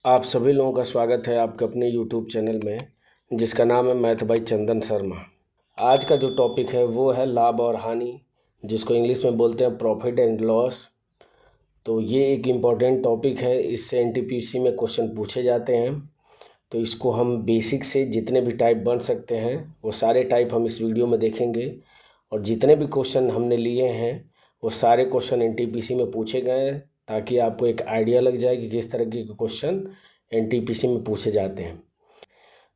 आप सभी लोगों का स्वागत है आपके अपने YouTube चैनल में, जिसका नाम है मैथ बाई चंदन शर्मा। आज का जो टॉपिक है वो है लाभ और हानि, जिसको इंग्लिश में बोलते हैं प्रॉफिट एंड लॉस। तो ये एक इम्पॉर्टेंट टॉपिक है, इससे एनटीपीसी में क्वेश्चन पूछे जाते हैं। तो इसको हम बेसिक से जितने भी टाइप बन सकते हैं वो सारे टाइप हम इस वीडियो में देखेंगे, और जितने भी क्वेश्चन हमने लिए हैं वो सारे क्वेश्चन एनटीपीसी में पूछे गए हैं, ताकि आपको एक आइडिया लग जाए कि किस तरह के क्वेश्चन एनटीपीसी में पूछे जाते हैं।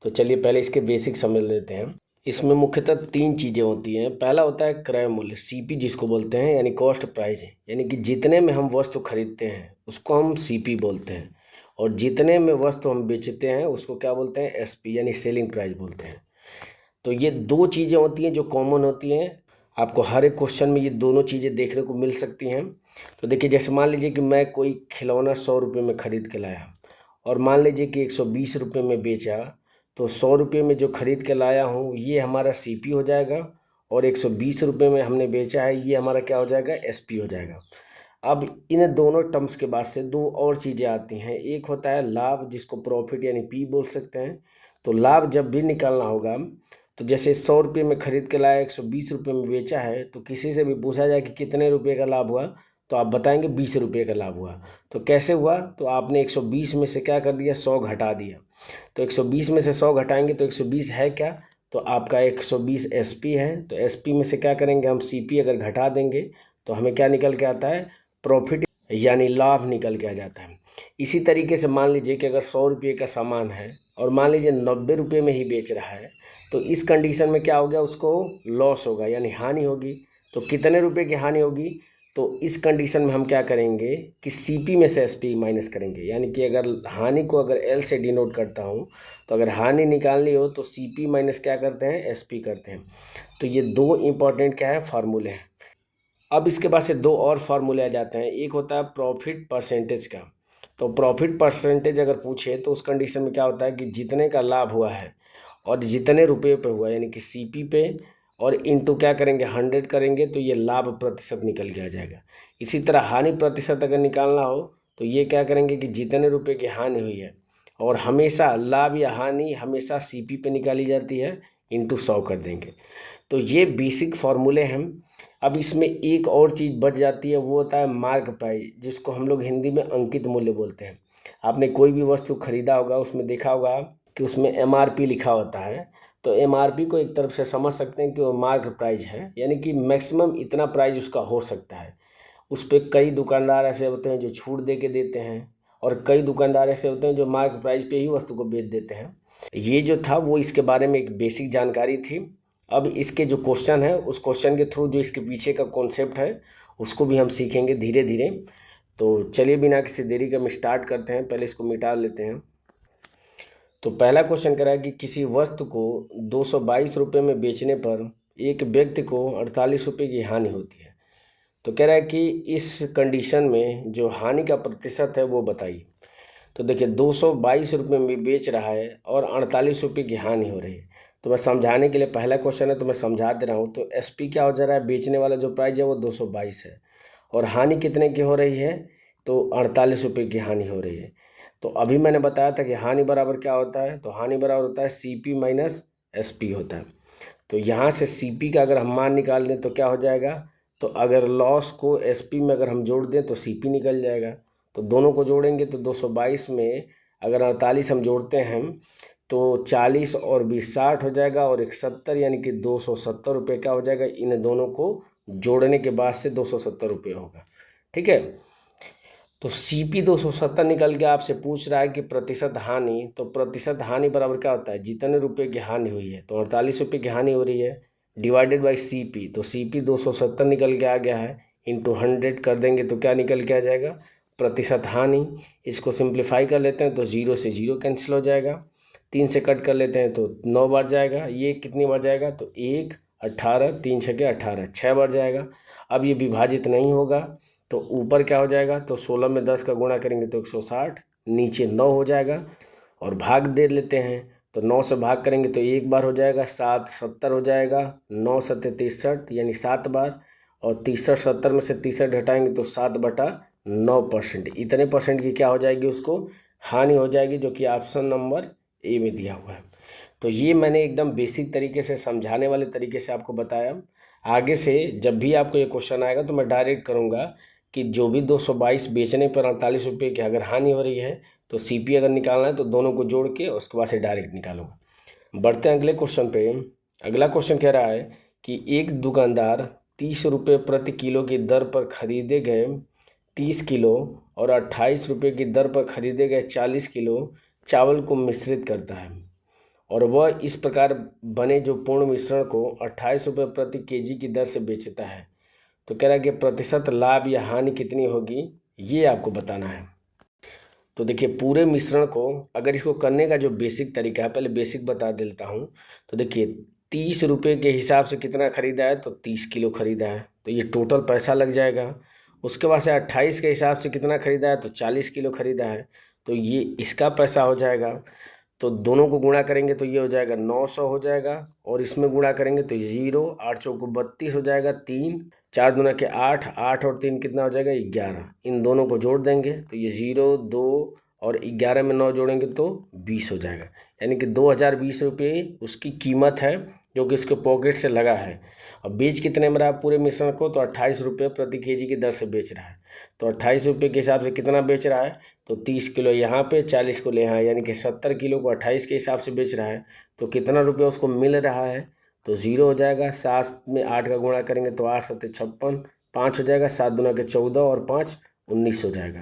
तो चलिए पहले इसके बेसिक समझ लेते हैं। इसमें मुख्यतः तीन चीज़ें होती हैं। पहला होता है क्रय मूल्य, सीपी जिसको बोलते हैं, यानी कॉस्ट प्राइस, यानी कि जितने में हम वस्तु खरीदते हैं उसको हम सीपी बोलते हैं, और जितने में वस्तु हम बेचते हैं उसको क्या बोलते हैं, एसपी यानी सेलिंग प्राइस बोलते हैं। तो ये दो चीज़ें होती हैं जो कॉमन होती हैं, आपको हर एक क्वेश्चन में ये दोनों चीज़ें देखने को मिल सकती हैं। तो देखिए, जैसे मान लीजिए कि मैं कोई खिलौना 100 रुपये में ख़रीद के लाया, और मान लीजिए कि 120 रुपये में बेचा, तो 100 रुपये में जो ख़रीद के लाया हूँ ये हमारा सीपी हो जाएगा, और 120 रुपये में हमने बेचा है ये हमारा क्या हो जाएगा, एसपी हो जाएगा। अब इन दोनों टर्म्स के बाद से दो और चीज़ें आती हैं। एक होता है लाभ, जिसको प्रॉफिट यानी पी बोल सकते हैं। तो लाभ जब भी निकालना होगा, तो जैसे 100 रुपये में ख़रीद के लाया, 120 रुपये में बेचा है, तो किसी से भी पूछा जाए कि कितने रुपये का लाभ हुआ, तो आप बताएंगे 20 रुपये का लाभ हुआ। तो कैसे हुआ, तो आपने 120 में से क्या कर दिया, 100 घटा दिया। तो 120 में से 100 घटाएंगे तो 120 है क्या, तो आपका 120 एसपी है। तो एसपी में से क्या करेंगे हम, सीपी अगर घटा देंगे तो हमें क्या निकल के आता है, प्रॉफिट यानी लाभ निकल के आ जाता है। इसी तरीके से मान लीजिए कि अगर 100 रुपये का सामान है और मान लीजिए 90 रुपये में ही बेच रहा है, तो इस कंडीशन में क्या हो गया, उसको लॉस होगा यानी हानि होगी। तो कितने रुपए की हानि होगी, तो इस कंडीशन में हम क्या करेंगे कि सीपी में से एसपी माइनस करेंगे। यानी कि अगर हानि को अगर एल से डिनोट करता हूँ, तो अगर हानि निकालनी हो तो सीपी माइनस क्या करते हैं, एसपी करते हैं। तो ये दो इम्पॉर्टेंट क्या है, फार्मूले हैं। अब इसके बाद से दो और फार्मूले आ जाते हैं। एक होता है प्रॉफिट परसेंटेज का। तो प्रॉफिट परसेंटेज अगर पूछे तो उस कंडीशन में क्या होता है कि जितने का लाभ हुआ है और जितने रुपये पे हुआ, यानी कि सीपी पे, और इंटू क्या करेंगे, 100 करेंगे, तो ये लाभ प्रतिशत निकल के आ जाएगा। इसी तरह हानि प्रतिशत अगर निकालना हो तो ये क्या करेंगे कि जितने रुपये की हानि हुई है, और हमेशा लाभ या हानि हमेशा सीपी पे निकाली जाती है, इंटू 100 कर देंगे। तो ये बेसिक फार्मूले हैं। अब इसमें एक और चीज़ बच जाती है, वो होता है मार्क प्राइस, जिसको हम लोग हिंदी में अंकित मूल्य बोलते हैं। आपने कोई भी वस्तु खरीदा होगा, उसमें देखा होगा कि उसमें एमआरपी लिखा होता है। तो एमआरपी को एक तरफ से समझ सकते हैं कि वो मार्क प्राइस है, यानी कि मैक्सिमम इतना प्राइस उसका हो सकता है। उस पर कई दुकानदार ऐसे होते हैं जो छूट दे के देते हैं, और कई दुकानदार ऐसे होते हैं जो मार्क प्राइस पे ही वस्तु को बेच देते हैं। ये जो था वो इसके बारे में एक बेसिक जानकारी थी। अब इसके जो क्वेश्चन है, उस क्वेश्चन के थ्रू जो इसके पीछे का कॉन्सेप्ट है उसको भी हम सीखेंगे धीरे धीरे। तो चलिए बिना किसी देरी के हम स्टार्ट करते हैं। पहले इसको मिटा लेते हैं। तो पहला क्वेश्चन कह रहा है कि किसी वस्तु को 222 रुपये में बेचने पर एक व्यक्ति को 48 रुपये की हानि होती है। तो कह रहा है कि इस कंडीशन में जो हानि का प्रतिशत है वो बताइए। तो देखिए, 222 रुपये में बेच रहा है और 48 रुपये की हानि हो रही है। तो मैं समझाने के लिए, पहला क्वेश्चन है तो मैं समझा दे रहा हूँ। तो एसपी क्या हो जा रहा है, बेचने वाला जो प्राइस है वो 222 है, और हानि कितने की हो रही है, तो 48 रुपये की हानि हो रही है। तो अभी मैंने बताया था कि हानि बराबर क्या होता है, तो हानि बराबर होता है सीपी माइनस एसपी होता है। तो यहाँ से सीपी का अगर हम मान निकाल दें तो क्या हो जाएगा, तो अगर लॉस को एसपी में अगर हम जोड़ दें तो सीपी निकल जाएगा। तो दोनों को जोड़ेंगे तो 222 में अगर 48 हम जोड़ते हैं तो 40 और 20 60 हो जाएगा, और 71 यानी कि 270 रुपये क्या हो जाएगा, इन दोनों को जोड़ने के बाद से 270 रुपये होगा। ठीक है। तो सीपी 270 निकल के आपसे पूछ रहा है कि प्रतिशत हानि, तो प्रतिशत हानि बराबर क्या होता है, जितने रुपये की हानि हुई है, तो 48 रुपये की हानि हो रही है, डिवाइडेड बाई सीपी। तो सीपी 270 निकल के आ गया है, इंटू 100 कर देंगे तो क्या निकल के आ जाएगा, प्रतिशत हानि। इसको सिंप्लीफाई कर लेते हैं तो 0 से 0 कैंसिल हो जाएगा, 3 से कट कर लेते हैं तो 9 बार जाएगा। ये कितनी बार जाएगा, तो 1 18 3 छके 18 6 बार जाएगा। अब ये विभाजित नहीं होगा, तो ऊपर क्या हो जाएगा, तो 16 में 10 का गुणा करेंगे तो 160, नीचे 9 हो जाएगा, और भाग दे लेते हैं। तो 9 से भाग करेंगे तो एक बार हो जाएगा, 7 70 हो जाएगा, 9 सत्ते 63 यानी 7 बार, और 63 70 में से 63 घटाएंगे तो 7/9%। इतने परसेंट की क्या हो जाएगी, उसको हानि हो जाएगी, जो कि ऑप्शन नंबर ए में दिया हुआ है। तो ये मैंने एकदम बेसिक तरीके से, समझाने वाले तरीके से आपको बताया। आगे से जब भी आपको ये क्वेश्चन आएगा तो मैं डायरेक्ट करूँगा कि जो भी 222 बेचने पर 48 रुपये की अगर हानि हो रही है तो सीपी अगर निकालना है तो दोनों को जोड़ के उसके बाद से डायरेक्ट निकालूंगा। बढ़ते हैं अगले क्वेश्चन पे। अगला क्वेश्चन कह रहा है कि एक दुकानदार 30 रुपये प्रति किलो की दर पर खरीदे गए 30 किलो और 28 रुपये की दर पर खरीदे गए 40 किलो चावल को मिश्रित करता है और वह इस प्रकार बने जो पूर्ण मिश्रण को 28 रुपये प्रति केजी की दर से बेचता है। तो कह रहा है कि प्रतिशत लाभ या हानि कितनी होगी, ये आपको बताना है। तो देखिए पूरे मिश्रण को अगर इसको करने का जो बेसिक तरीका है, पहले बेसिक बता देता हूँ। तो देखिए 30 रुपये के हिसाब से कितना खरीदा है, तो 30 किलो खरीदा है, तो ये टोटल पैसा लग जाएगा। उसके बाद से 28 के हिसाब से कितना खरीदा है, तो 40 किलो खरीदा है, तो ये इसका पैसा हो जाएगा। तो दोनों को गुणा करेंगे तो ये हो जाएगा 900 हो जाएगा, और इसमें गुणा करेंगे तो 0, 8 चौको 32 हो जाएगा, 3 4 दूना के 8, 8 और 3 कितना हो जाएगा 11। इन दोनों को जोड़ देंगे तो ये 0, 2 और 11 में 9 जोड़ेंगे तो 20 हो जाएगा। यानी कि 2020 रुपये उसकी कीमत है जो कि उसके पॉकेट से लगा है। और बेच कितने में रहा पूरे मिश्रण को, तो 28 रुपये प्रति केजी की दर से बेच रहा है। तो 28 रुपये के हिसाब से कितना बेच रहा है, तो 30 किलो यहाँ पे, 40 किलो यहाँ, यानी कि 70 किलो को 28 के हिसाब से बेच रहा है। तो कितना रुपये उसको मिल रहा है, तो 0 हो जाएगा। 7 में 8 का गुणा करेंगे तो 8 7 56, 5 हो जाएगा, 7 दूना के 14 और 5 19 हो जाएगा।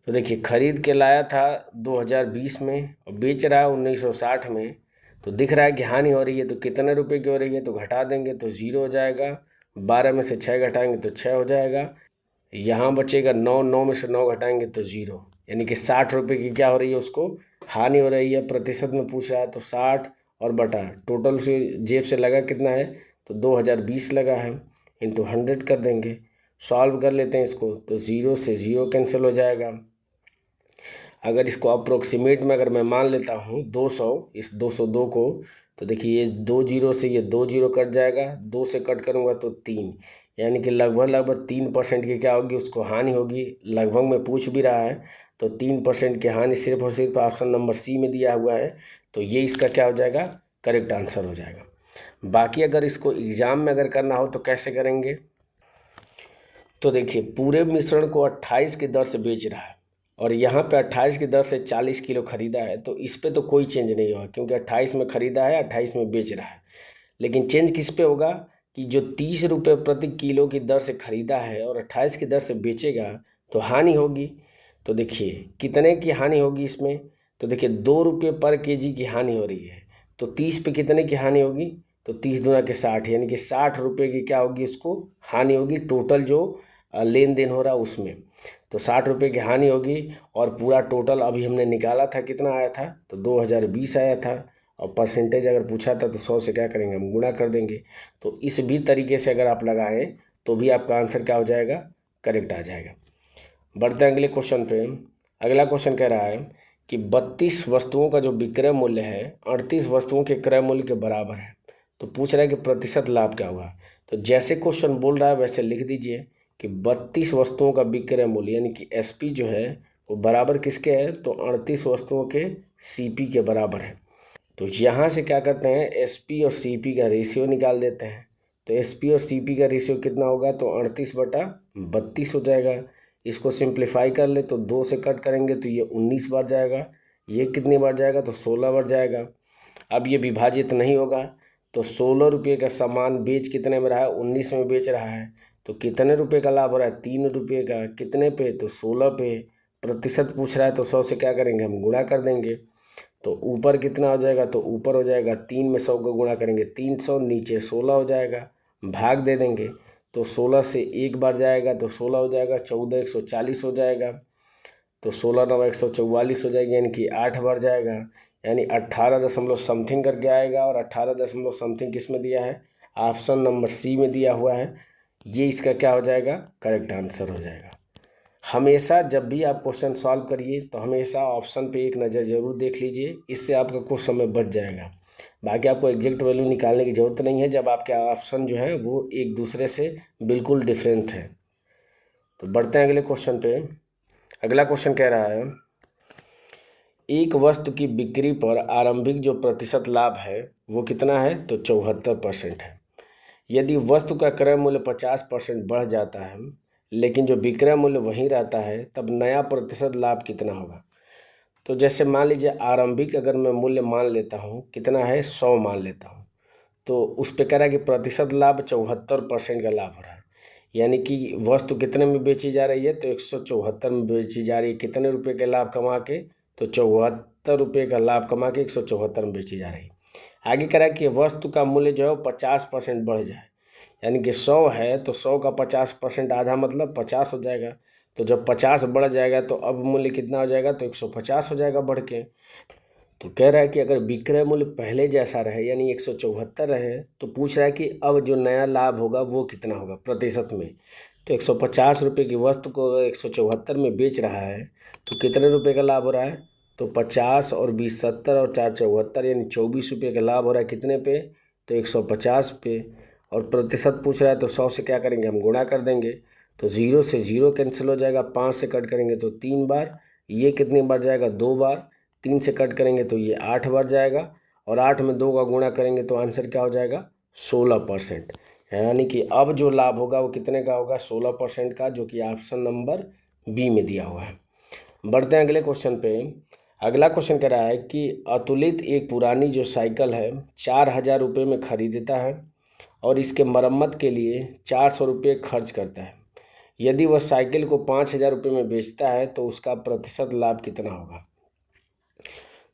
तो देखिए खरीद के लाया था 2020 में और बेच रहा है 1960 में, तो दिख रहा है कि हानि हो रही है। तो कितने रुपए की हो रही है, तो घटा देंगे तो 0 हो जाएगा। 12 में से 6 घटाएंगे तो 6 हो जाएगा। यहाँ बचेगा 9, 9 में से 9 घटाएंगे तो 0, यानी कि 60 रुपये की क्या हो रही है, उसको हानि हो रही है। प्रतिशत में पूछ रहा है तो 60 और बटा टोटल से जेब से लगा कितना है, तो 2020 लगा है, इंटू 100 कर देंगे। सॉल्व कर लेते हैं इसको, तो 0 से 0 कैंसिल हो जाएगा। अगर इसको अप्रोक्सीमेट में अगर मैं मान लेता हूँ 200, इस 202 को, तो देखिए ये 2 जीरो से ये 2 जीरो कट जाएगा, 2 से कट करूँगा तो 3, यानी कि लगभग 3% की क्या होगी, उसको हानि होगी। लगभग में पूछ भी रहा है तो 3% की हानि सिर्फ और सिर्फ ऑप्शन नंबर सी में दिया हुआ है। तो ये इसका क्या हो जाएगा, करेक्ट आंसर हो जाएगा। बाकी अगर इसको एग्ज़ाम में अगर करना हो तो कैसे करेंगे, तो देखिए पूरे मिश्रण को 28 की दर से बेच रहा है और यहाँ पे 28 की दर से 40 किलो खरीदा है, तो इस पे तो कोई चेंज नहीं होगा क्योंकि 28 में खरीदा है, 28 में बेच रहा है। लेकिन चेंज किस पे होगा कि जो 30 रुपये प्रति किलो की दर से खरीदा है और 28 की दर से बेचेगा तो हानि होगी। तो देखिए कितने की हानि होगी इसमें, तो देखिए 2 रुपये पर केजी की हानि हो रही है। तो 30 पे कितने की हानि होगी, तो 30 दूना के 60, यानी कि 60 रुपये की क्या होगी, उसको हानि होगी। टोटल जो लेन देन हो रहा है उसमें तो 60 रुपये की हानि होगी। और पूरा टोटल अभी हमने निकाला था कितना आया था, तो 2020 आया था। और परसेंटेज अगर पूछा था तो 100 से क्या करेंगे, हम गुणा कर देंगे। तो इस भी तरीके से अगर आप लगाएं तो भी आपका आंसर क्या हो जाएगा, करेक्ट आ जाएगा। बढ़ते हैं अगले क्वेश्चन पे। अगला क्वेश्चन कह रहा है कि 32 वस्तुओं का जो विक्रय मूल्य है 38 वस्तुओं के क्रय मूल्य के बराबर है। तो पूछ रहा है कि प्रतिशत लाभ क्या हुआ। तो जैसे क्वेश्चन बोल रहा है वैसे लिख दीजिए कि 32 वस्तुओं का विक्रय मूल्य यानी कि एसपी जो है वो बराबर किसके है, तो 38 वस्तुओं के सीपी के बराबर है। तो यहाँ से क्या करते हैं, एसपी और सीपी का रेशियो निकाल देते हैं। तो एसपी और सीपी का रेशियो कितना होगा, तो 38/32 हो जाएगा। इसको सिंप्लीफाई कर ले तो 2 से कट करेंगे तो ये 19 बार जाएगा। ये कितनी बार जाएगा, तो 16 बार जाएगा। अब ये विभाजित नहीं होगा तो 16 रुपये का सामान बेच कितने में रहा है, 19 में बेच रहा है। तो कितने रुपए का लाभ हो रहा है, 3 रुपये का। कितने पे, तो 16 पे। प्रतिशत पूछ रहा है तो 100 से क्या करेंगे, हम गुणा कर देंगे। तो ऊपर कितना हो जाएगा, तो ऊपर हो जाएगा 3 में 100 को गुणा करेंगे 300, नीचे 16 हो जाएगा। भाग दे देंगे तो 16 से एक बार जाएगा तो 16 हो जाएगा। 14 140 हो जाएगा। तो 16 9 144 हो जाएगी, यानी कि 8 बार जाएगा। यानी 18 दशमलव समथिंग करके आएगा। और 18 दशमलव समथिंग किस में दिया है, ऑप्शन नंबर सी में दिया हुआ है। ये इसका क्या हो जाएगा, करेक्ट आंसर हो जाएगा। हमेशा जब भी आप क्वेश्चन सॉल्व करिए तो हमेशा ऑप्शन पे एक नज़र ज़रूर देख लीजिए, इससे आपका कुछ समय बच जाएगा। बाकी आपको एग्जैक्ट वैल्यू निकालने की ज़रूरत नहीं है जब आपके ऑप्शन जो है वो एक दूसरे से बिल्कुल डिफरेंट है। तो बढ़ते हैं अगले क्वेश्चन पे। अगला क्वेश्चन कह रहा है एक वस्तु की बिक्री पर आरंभिक जो प्रतिशत लाभ है वो कितना है, तो 74% है। यदि वस्तु का क्रय मूल्य 50% बढ़ जाता है लेकिन जो विक्रय मूल्य वहीं रहता है, तब नया प्रतिशत लाभ कितना होगा। तो जैसे मान लीजिए आरंभिक अगर मैं मूल्य मान लेता हूँ, कितना है, 100 मान लेता हूँ, तो उस पे कह रहा है कि प्रतिशत लाभ 74% का लाभ हो रहा है। यानी कि वस्तु कितने में बेची जा रही है, तो 174 में बेची जा रही है। कितने रुपए के लाभ कमा के, तो 74 रुपये का लाभ कमा के 174 में बेची जा रही है। आगे कह रहा है कि वस्तु का मूल्य जो है 50% बढ़ जाए, यानी कि 100 है तो 100 का 50% आधा मतलब 50 हो जाएगा। तो जब 50 बढ़ जाएगा तो अब मूल्य कितना हो जाएगा, तो 150 हो जाएगा बढ़ के। तो कह रहा है कि अगर विक्रय मूल्य पहले जैसा रहे यानी 174 रहे, तो पूछ रहा है कि अब जो नया लाभ होगा वो कितना होगा प्रतिशत में। तो 150 रुपये की वस्तु को अगर 174 में बेच रहा है तो कितने रुपए का लाभ हो रहा है, तो 50 और 20 70 और 4 74 यानी 24 रुपये का लाभ हो रहा है। कितने पे, तो 150 पे। और प्रतिशत पूछ रहा है तो 100 से क्या करेंगे, हम गुणा कर देंगे। तो 0 से 0 कैंसिल हो जाएगा, 5 से कट करेंगे तो 3 बार, ये कितनी बार जाएगा, 2 बार। 3 से कट करेंगे तो ये 8 बार जाएगा, और 8 में 2 का गुणा करेंगे तो आंसर क्या हो जाएगा, 16%। यानी कि अब जो लाभ होगा वो कितने का होगा, 16% का, जो कि ऑप्शन नंबर बी में दिया हुआ है। बढ़ते हैं अगले क्वेश्चन पे। अगला क्वेश्चन कह रहा है कि अतुलित एक पुरानी जो साइकिल है 4000 रुपये में खरीदता है और इसके मरम्मत के लिए 400 रुपये खर्च करता है। यदि वह साइकिल को 5000 रुपये में बेचता है तो उसका प्रतिशत लाभ कितना होगा।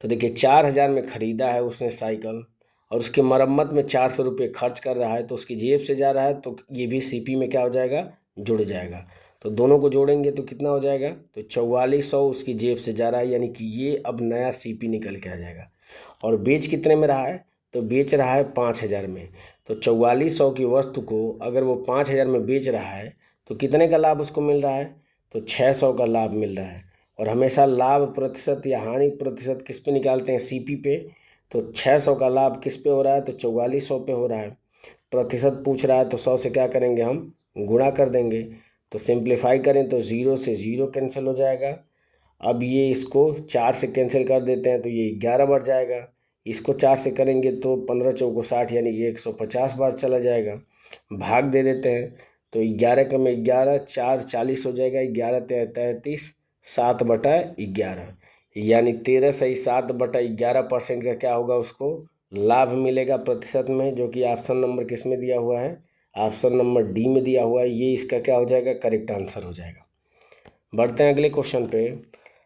तो देखिए 4000 में ख़रीदा है उसने साइकिल और उसकी मरम्मत में 400 रुपये खर्च कर रहा है, तो उसकी जेब से जा रहा है, तो ये भी सीपी में क्या हो जाएगा, जुड़ जाएगा। तो दोनों को जोड़ेंगे तो कितना हो जाएगा, तो 4400 उसकी जेब से जा रहा है, यानी कि ये अब नया सीपी निकल के आ जाएगा। और बेच कितने में रहा है, तो बेच रहा है 5000 में। तो 4400 की वस्तु को अगर वो 5000 में बेच रहा है तो कितने का लाभ उसको मिल रहा है, तो 600 का लाभ मिल रहा है। और हमेशा लाभ प्रतिशत या हानि प्रतिशत किस पे निकालते हैं, सीपी पे। तो 600 का लाभ किस पे हो रहा है, तो 4400 पे हो रहा है। प्रतिशत पूछ रहा है तो 100 से क्या करेंगे, हम गुणा कर देंगे। तो सिंप्लीफाई करें तो 0 से 0 कैंसिल हो जाएगा। अब ये इसको 4 से कैंसिल कर देते हैं तो ये 11 बढ़ जाएगा। इसको 4 से करेंगे तो 15 चौको 60 यानी कि 150 बार चला जाएगा। भाग दे देते हैं तो 11 का में 11, 4 40 हो जाएगा, 11 33, 7/11 यानी 13 सही 7/11% का क्या होगा, उसको लाभ मिलेगा प्रतिशत में, जो कि ऑप्शन नंबर किस में दिया हुआ है, ऑप्शन नंबर डी में दिया हुआ है। ये इसका क्या हो जाएगा, करेक्ट आंसर हो जाएगा। बढ़ते हैं अगले क्वेश्चन पे।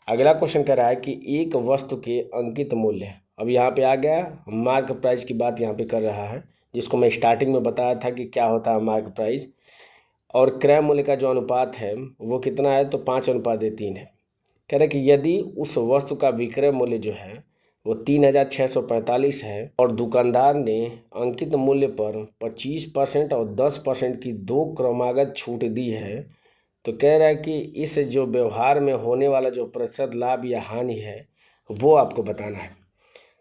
अगला क्वेश्चन कह रहा है कि एक वस्तु के अंकित मूल्य, अब यहाँ पे आ गया मार्क प्राइस की बात यहाँ पे कर रहा है, जिसको मैं स्टार्टिंग में बताया था कि क्या होता है मार्क प्राइस। और क्रय मूल्य का जो अनुपात है वो कितना है, तो 5:3 है। कह रहे हैं कि यदि उस वस्तु का विक्रय मूल्य जो है वो 3645 है और दुकानदार ने अंकित मूल्य पर 25% और 10% की 2 क्रमागत छूट दी है, तो कह रहा है कि इस जो व्यवहार में होने वाला जो प्रतिशत लाभ या हानि है वो आपको बताना है।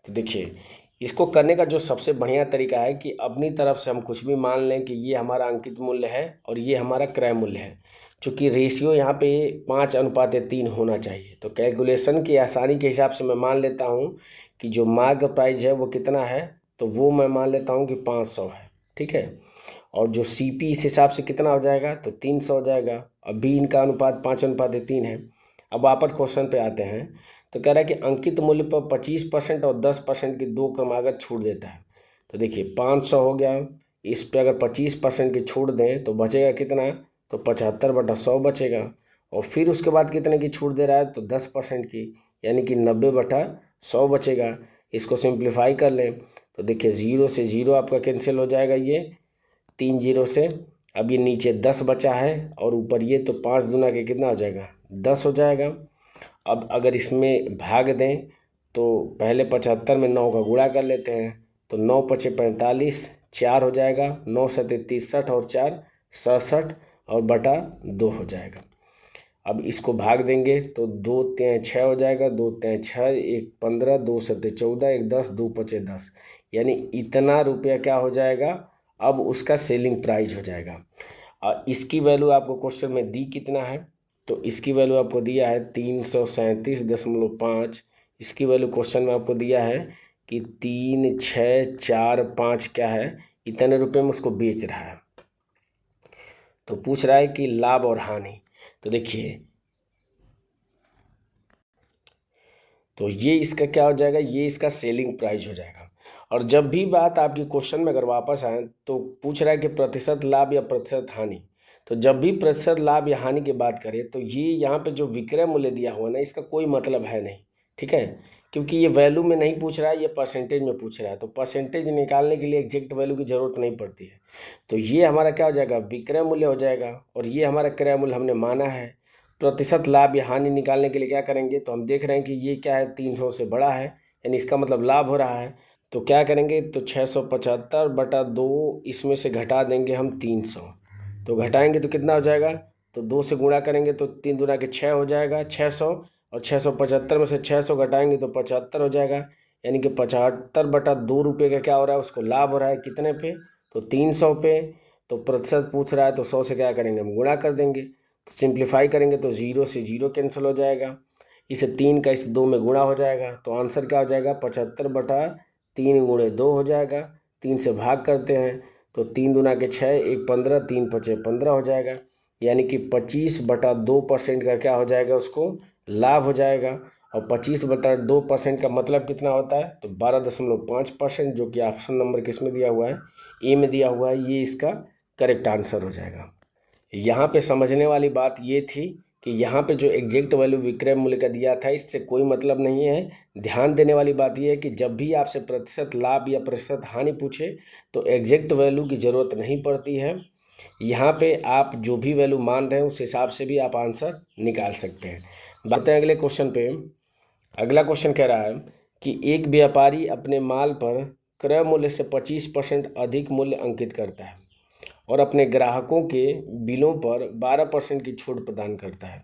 तो देखिए इसको करने का जो सबसे बढ़िया तरीका है कि अपनी तरफ से हम कुछ भी मान लें कि ये हमारा अंकित मूल्य है और ये हमारा क्रय मूल्य है। चूँकि रेशियो यहाँ पे 5:3 होना चाहिए, तो कैलकुलेशन की आसानी के हिसाब से मैं मान लेता हूँ कि जो मार्क प्राइस है वो कितना है, तो वो मैं मान लेता हूँ कि 500 है, ठीक है। और जो सीपी इस हिसाब से कितना हो जाएगा, तो 300 हो जाएगा। अभी इनका अनुपात 5:3 है। अब वापस क्वेश्चन पे आते हैं। तो कह रहा है कि अंकित मूल्य पर 25% और 10% की 2 क्रमागत छूट देता है। तो देखिए 500 हो गया, इस पे अगर 25% की छूट दें तो बचेगा कितना, तो 75/100 बचेगा। और फिर उसके बाद कितने की छूट दे रहा है, तो 10% की, यानी कि 90/100 बचेगा। इसको सिंप्लीफाई कर लें तो देखिए 0 से 0 आपका कैंसिल हो जाएगा, ये 3 0 से। अब ये नीचे 10 बचा है और ऊपर ये, तो 5 दूना के कितना हो जाएगा, 10 हो जाएगा। अब अगर इसमें भाग दें तो पहले 75 में 9 का गुणा कर लेते हैं, तो 9 पचे 45, 4 हो जाएगा, 9 सते 63 और 4 67 और बटा 2 हो जाएगा। अब इसको भाग देंगे तो 2 3 6 हो जाएगा, 2 3 6, 1 15, 2 सते 14, 1 10, 2 पचे 10, यानी इतना रुपया क्या हो जाएगा, अब उसका सेलिंग प्राइस हो जाएगा। और इसकी वैल्यू आपको क्वेश्चन में दी कितना है, तो इसकी वैल्यू आपको दिया है 337.5, इसकी वैल्यू क्वेश्चन में आपको दिया है कि 3, 6, 4, 5 क्या है, इतने रुपए में उसको बेच रहा है। तो पूछ रहा है कि लाभ और हानि। तो देखिए, तो ये इसका क्या हो जाएगा, ये इसका सेलिंग प्राइस हो जाएगा। और जब भी बात आपकी क्वेश्चन में अगर वापस आए तो पूछ रहा है कि प्रतिशत लाभ या प्रतिशत हानि। तो जब भी प्रतिशत लाभ या हानि की बात करें तो ये यहाँ पे जो विक्रय मूल्य दिया हुआ ना, इसका कोई मतलब है नहीं, ठीक है, क्योंकि ये वैल्यू में नहीं पूछ रहा है, ये परसेंटेज में पूछ रहा है। तो परसेंटेज निकालने के लिए एग्जैक्ट वैल्यू की ज़रूरत नहीं पड़ती है। तो ये हमारा क्या हो जाएगा, विक्रय मूल्य हो जाएगा, और ये हमारा क्रय मूल्य हमने माना है। प्रतिशत लाभ या हानि निकालने के लिए क्या करेंगे, तो हम देख रहे हैं कि ये क्या है, 300 से बड़ा है, यानी इसका मतलब लाभ हो रहा है। तो क्या करेंगे, तो 675/2 इसमें से घटा देंगे हम 300। तो घटाएंगे तो कितना हो जाएगा, तो 2 से गुणा करेंगे तो 3 दूना के 6 हो जाएगा 600, और 675 में से 600 घटाएंगे तो 75 हो जाएगा, यानी कि 75/2 रुपये का क्या हो रहा है, उसको लाभ हो रहा है कितने पे, तो 300 पे। तो प्रतिशत पूछ रहा है तो 100 से क्या करेंगे, हम गुणा कर देंगे। तो सिंप्लीफाई करेंगे तो 0 से 0 कैंसिल हो जाएगा, इसे 3 का इस 2 में गुणा हो जाएगा। तो आंसर क्या हो जाएगा, 75/3 गुणे 2 हो जाएगा। 3 से भाग करते हैं तो 3 दूना के 6, 1 15, 3 5 15 हो जाएगा, यानी कि 25/2% का क्या हो जाएगा, उसको लाभ हो जाएगा। और 25/2% का मतलब कितना होता है, तो 12.5%, जो कि ऑप्शन नंबर किस में दिया हुआ है, ए में दिया हुआ है। ये इसका करेक्ट आंसर हो जाएगा। यहाँ पे समझने वाली बात ये थी कि यहाँ पे जो एग्जैक्ट वैल्यू विक्रय मूल्य का दिया था, इससे कोई मतलब नहीं है। ध्यान देने वाली बात ये है कि जब भी आपसे प्रतिशत लाभ या प्रतिशत हानि पूछे तो एग्जैक्ट वैल्यू की ज़रूरत नहीं पड़ती है। यहाँ पे आप जो भी वैल्यू मान रहे हैं उस हिसाब से भी आप आंसर निकाल सकते हैं। बात है अगले क्वेश्चन पे। अगला क्वेश्चन कह रहा है कि एक व्यापारी अपने माल पर क्रय मूल्य से 25% अधिक मूल्य अंकित करता है और अपने ग्राहकों के बिलों पर 12% की छूट प्रदान करता है।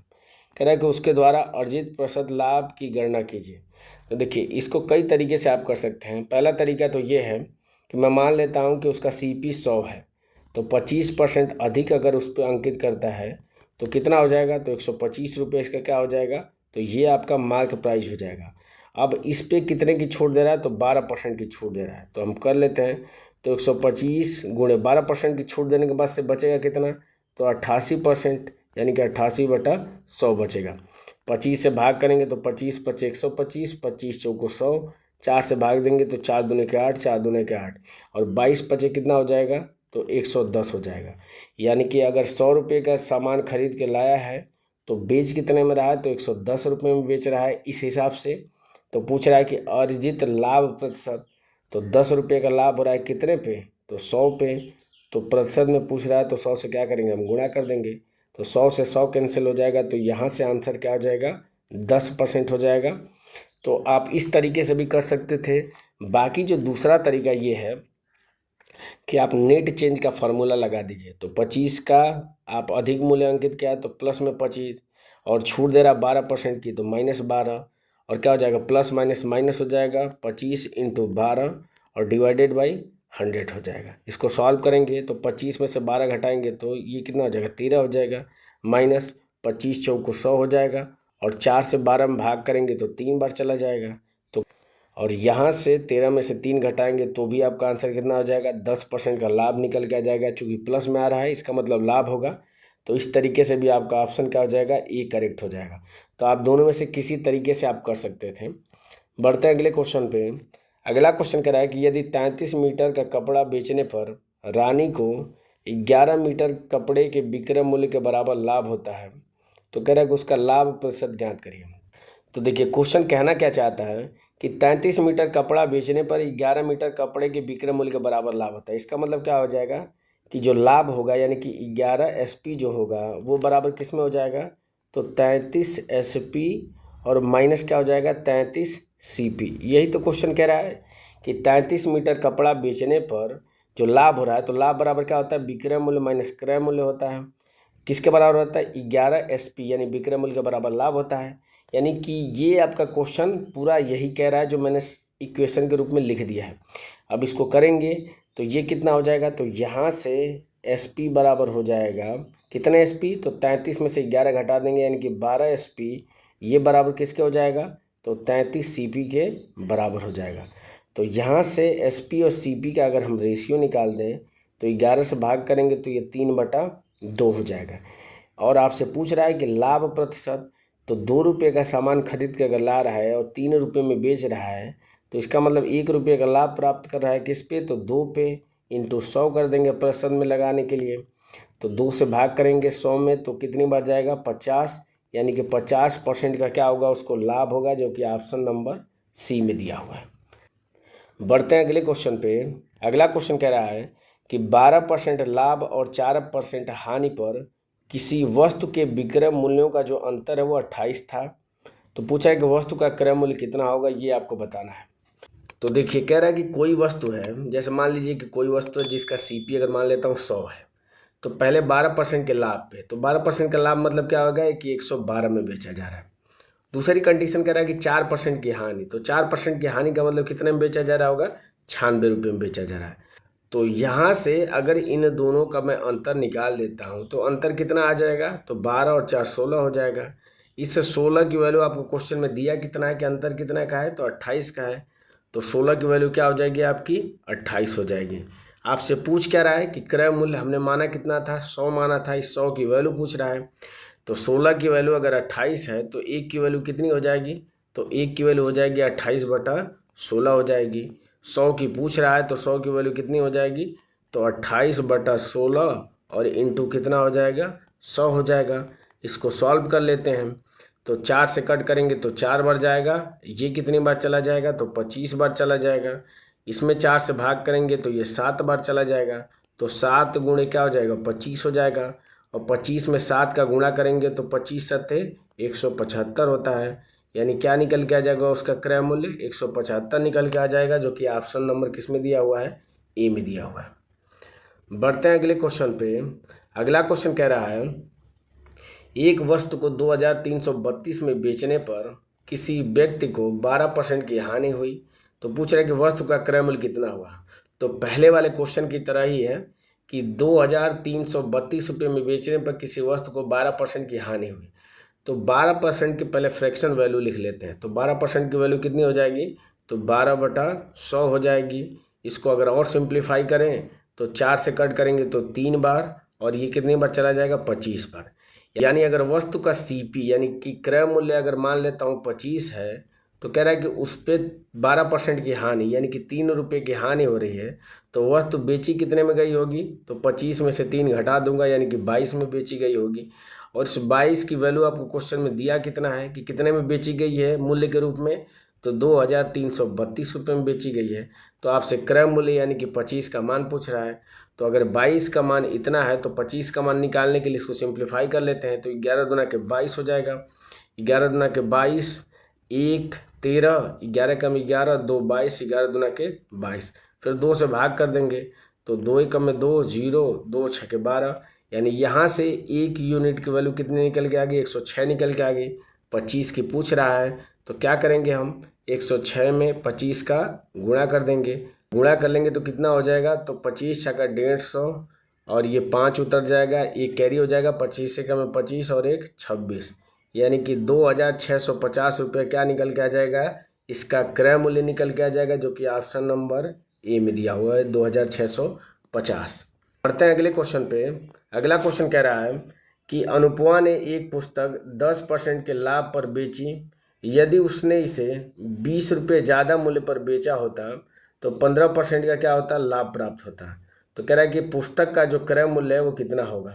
कह रहा है कि उसके द्वारा अर्जित प्रतिशत लाभ की गणना कीजिए। तो देखिए, इसको कई तरीके से आप कर सकते हैं। पहला तरीका तो ये है कि मैं मान लेता हूँ कि उसका CP 100 है, तो 25% अधिक अगर उस पर अंकित करता है तो कितना हो जाएगा, तो 125 रुपये इसका क्या हो जाएगा, तो ये आपका मार्क प्राइस हो जाएगा। अब इस पर कितने की छूट दे रहा है, तो 12% की छूट दे रहा है। तो हम कर लेते हैं, तो 125 गुणे 12% की छूट देने के बाद से बचेगा कितना, तो 88%, यानी कि 88/100 बचेगा। 25 से भाग करेंगे तो 25 × 125, 25 × 100, 4 से भाग देंगे तो 4 दूने के 8, 4 दूने के 8, और 22 बचे कितना हो जाएगा, तो 110 हो जाएगा। यानी कि अगर 100 रुपये का सामान खरीद के लाया है तो बेच कितने में रहा है, तो 110 रुपये में बेच रहा है इस हिसाब से। तो पूछ रहा है कि अर्जित लाभ प्रतिशत, तो 10 रुपये का लाभ हो रहा है कितने पे, तो 100 पे। तो प्रतिशत में पूछ रहा है तो 100 से क्या करेंगे, हम गुणा कर देंगे। तो 100 से 100 कैंसिल हो जाएगा, तो यहाँ से आंसर क्या हो जाएगा, 10% हो जाएगा। तो आप इस तरीके से भी कर सकते थे। बाकी जो दूसरा तरीका ये है कि आप नेट चेंज का फार्मूला लगा दीजिए। तो 25 का आप अधिक मूल्य अंकित किया तो प्लस में 25, और छूट दे रहा 12% की, तो -12, और क्या हो जाएगा, प्लस माइनस माइनस हो जाएगा, 25 × 12 और डिवाइडेड बाई 100 हो जाएगा। इसको सॉल्व करेंगे तो 25 में से 12 घटाएंगे तो ये कितना हो जाएगा, 13 हो जाएगा, माइनस 25 × 100 हो जाएगा, और 4 से 12 में भाग करेंगे तो 3 बार चला जाएगा। तो और यहाँ से 13 में से 3 घटाएंगे तो भी आपका आंसर कितना हो जाएगा, 10% का लाभ निकल के आ जाएगा। चूँकि प्लस में आ रहा है इसका मतलब लाभ होगा। तो इस तरीके से भी आपका ऑप्शन क्या हो जाएगा, ए करेक्ट हो जाएगा। तो आप दोनों में से किसी तरीके से आप कर सकते थे। बढ़ते हैं अगले क्वेश्चन पे। अगला क्वेश्चन कह रहा है कि यदि 33 मीटर का कपड़ा बेचने पर रानी को 11 मीटर कपड़े के विक्रय मूल्य के बराबर लाभ होता है, तो कह रहा है कि उसका लाभ प्रतिशत ज्ञात करिए। तो देखिए, क्वेश्चन कहना क्या चाहता है कि 33 मीटर कपड़ा बेचने पर 11 मीटर कपड़े के विक्रय मूल्य के बराबर लाभ होता है। इसका मतलब क्या हो जाएगा कि जो लाभ होगा, यानी कि 11 SP जो होगा वो बराबर किस में हो जाएगा, तो 33 SP, और माइनस क्या हो जाएगा, 33 CP। यही तो क्वेश्चन कह रहा है कि 33 मीटर कपड़ा बेचने पर जो लाभ हो रहा है, तो लाभ बराबर क्या होता है, विक्रय मूल्य माइनस क्रय मूल्य होता है। किसके बराबर होता है, 11 SP, यानी विक्रय मूल्य के बराबर लाभ होता है। यानी कि ये आपका क्वेश्चन पूरा यही कह रहा है जो मैंने इक्वेशन के रूप में लिख दिया है। अब इसको करेंगे तो ये कितना हो जाएगा, तो यहाँ से SP बराबर हो जाएगा कितने SP, तो 33 में से 11 घटा देंगे, यानी कि 12 SP। ये बराबर किसके हो जाएगा, तो 33 CP के बराबर हो जाएगा। तो यहाँ से SP और CP का अगर हम रेशियो निकाल दें तो 11 से भाग करेंगे तो ये 3/2 हो जाएगा। और आपसे पूछ रहा है कि लाभ प्रतिशत, तो 2 रुपये का सामान खरीद के अगर ला रहा है और 3 रुपये में बेच रहा है तो इसका मतलब 1 रुपये का लाभ प्राप्त कर रहा है किस पे, तो 2 पे, इंटू 100 कर देंगे प्रतिशत में लगाने के लिए। तो 2 से भाग करेंगे 100 में तो कितनी बार जाएगा, 50, यानी कि 50% का क्या होगा, उसको लाभ होगा, जो कि ऑप्शन नंबर C में दिया हुआ है। बढ़ते हैं अगले क्वेश्चन पे। अगला क्वेश्चन कह रहा है कि 12% लाभ और 4% हानि पर किसी वस्तु के विक्रय मूल्यों का जो अंतर है वो 28 था। तो पूछा है कि वस्तु का क्रय मूल्य कितना होगा, ये आपको बताना है। तो देखिए कह रहा है कि कोई वस्तु है, जैसे मान लीजिए कि कोई वस्तु है जिसका CP अगर मान लेता हूँ 100 है, तो पहले 12% के लाभ पे, तो 12% का लाभ मतलब क्या होगा कि 112 में बेचा जा रहा है। दूसरी कंडीशन कह रहा है कि 4% की हानि, तो 4% की हानि का मतलब कितने में बेचा जा रहा होगा, 96 रुपये में बेचा जा रहा है। तो यहाँ से अगर इन दोनों का मैं अंतर निकाल देता हूँ तो अंतर कितना आ जाएगा, तो 12 और 4 16 हो जाएगा। इस 16 की वैल्यू आपको क्वेश्चन में दिया कितना है कि अंतर कितना का है, तो 28 का है। तो 16 की वैल्यू क्या हो जाएगी आपकी, 28 हो जाएगी। आपसे पूछ क्या रहा है कि क्रय मूल्य हमने माना कितना था, 100 माना था, इस 100 की वैल्यू पूछ रहा है। तो 16 की वैल्यू अगर 28 है तो 1 की वैल्यू कितनी हो जाएगी, तो 1 की वैल्यू हो जाएगी 28/16 हो जाएगी। 100 की पूछ रहा है तो 100 की वैल्यू कितनी हो जाएगी, तो 28/16 और इंटू कितना हो जाएगा, 100 हो जाएगा। इसको सॉल्व कर लेते हैं। तो 4 से कट करेंगे तो 4 बार जाएगा, ये कितनी बार चला जाएगा, तो 25 बार चला जाएगा। इसमें 4 से भाग करेंगे तो ये 7 बार चला जाएगा। तो 7 गुणे क्या हो जाएगा, 25 हो जाएगा। और 25 में 7 का गुणा करेंगे तो 25 सत्ते 175 होता है। यानी क्या निकल के आ जाएगा, उसका क्रय मूल्य 175 निकल के आ जाएगा, जो कि ऑप्शन नंबर किस में दिया हुआ है, A में दिया हुआ है। बढ़ते हैं अगले क्वेश्चन पे। अगला क्वेश्चन कह रहा है एक वस्तु को 2332 में बेचने पर किसी व्यक्ति को 12% की हानि हुई। तो पूछ रहा है कि वस्तु का क्रय मूल्य कितना हुआ। तो पहले वाले क्वेश्चन की तरह ही है कि 2332 रुपये में बेचने पर किसी वस्तु को 12% की हानि हुई। तो 12% की पहले फ्रैक्शन वैल्यू लिख लेते हैं। तो 12% की वैल्यू कितनी हो जाएगी, तो 12/100 हो जाएगी। इसको अगर और सिंप्लीफाई करें तो 4 से कट करेंगे तो 3 बार, और ये कितनी बार चला जाएगा, 25 बार। यानी अगर वस्तु का CP यानी कि क्रय मूल्य अगर मान लेता हूँ 25 है, तो कह रहा है कि उस पर 12% की हानि यानी कि 3 रुपये की हानि हो रही है। तो वस्तु बेची कितने में गई होगी, तो 25 में से 3 घटा दूंगा यानी कि 22 में बेची गई होगी। और इस 22 की वैल्यू आपको क्वेश्चन में दिया कितना है कि कितने में बेची गई है मूल्य के रूप में, तो 2332 रुपये में बेची गई है। तो आपसे क्रय मूल्य यानी कि 25 का मान पूछ रहा है। तो अगर 22 का मान इतना है तो 25 का मान निकालने के लिए इसको सिंप्लीफाई कर लेते हैं। तो 11 दूना के 22 हो जाएगा। 11 दूना के 22, 1 13, 11 कम 11, 2 22, 11 दूना के 22। फिर 2 से भाग कर देंगे तो 2 एकम में 2, 0, 2 छके 12। यानी यहाँ से 1 यूनिट की वैल्यू कितनी निकल के आ गई, 106 निकल के आ गई। 25 की पूछ रहा है तो क्या करेंगे हम, 106 में 25 का गुणा कर देंगे। गुणा कर लेंगे तो कितना हो जाएगा, तो 25 छका 150, और ये 5 उतर जाएगा, एक कैरी हो जाएगा, 25 से कम 25 और 1 26, यानी कि 2650 रुपये क्या निकल के आ जाएगा, इसका क्रय मूल्य निकल के आ जाएगा, जो कि ऑप्शन नंबर A में दिया हुआ है 2650। पढ़ते हैं अगले क्वेश्चन पे। अगला क्वेश्चन कह रहा है कि अनुपमा ने एक पुस्तक 10% के लाभ पर बेची। यदि उसने इसे 20 रुपये ज़्यादा मूल्य पर बेचा होता तो 15% का क्या होता, लाभ प्राप्त होता। तो कह रहा है कि पुस्तक का जो क्रय मूल्य है वो कितना होगा।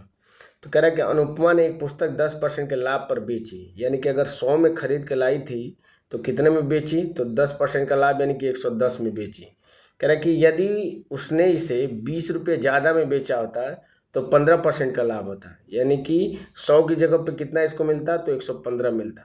तो कह रहा है कि अनुपमा ने एक पुस्तक 10% के लाभ पर बेची, यानी कि अगर 100 में खरीद के लाई थी तो कितने में बेची, तो 10% का लाभ यानी कि 110 में बेची। कह रहा है कि यदि उसने इसे 20 रुपये ज़्यादा में बेचा होता तो 15% का लाभ होता, यानी कि 100 की जगह पे कितना इसको मिलता, तो 115 मिलता।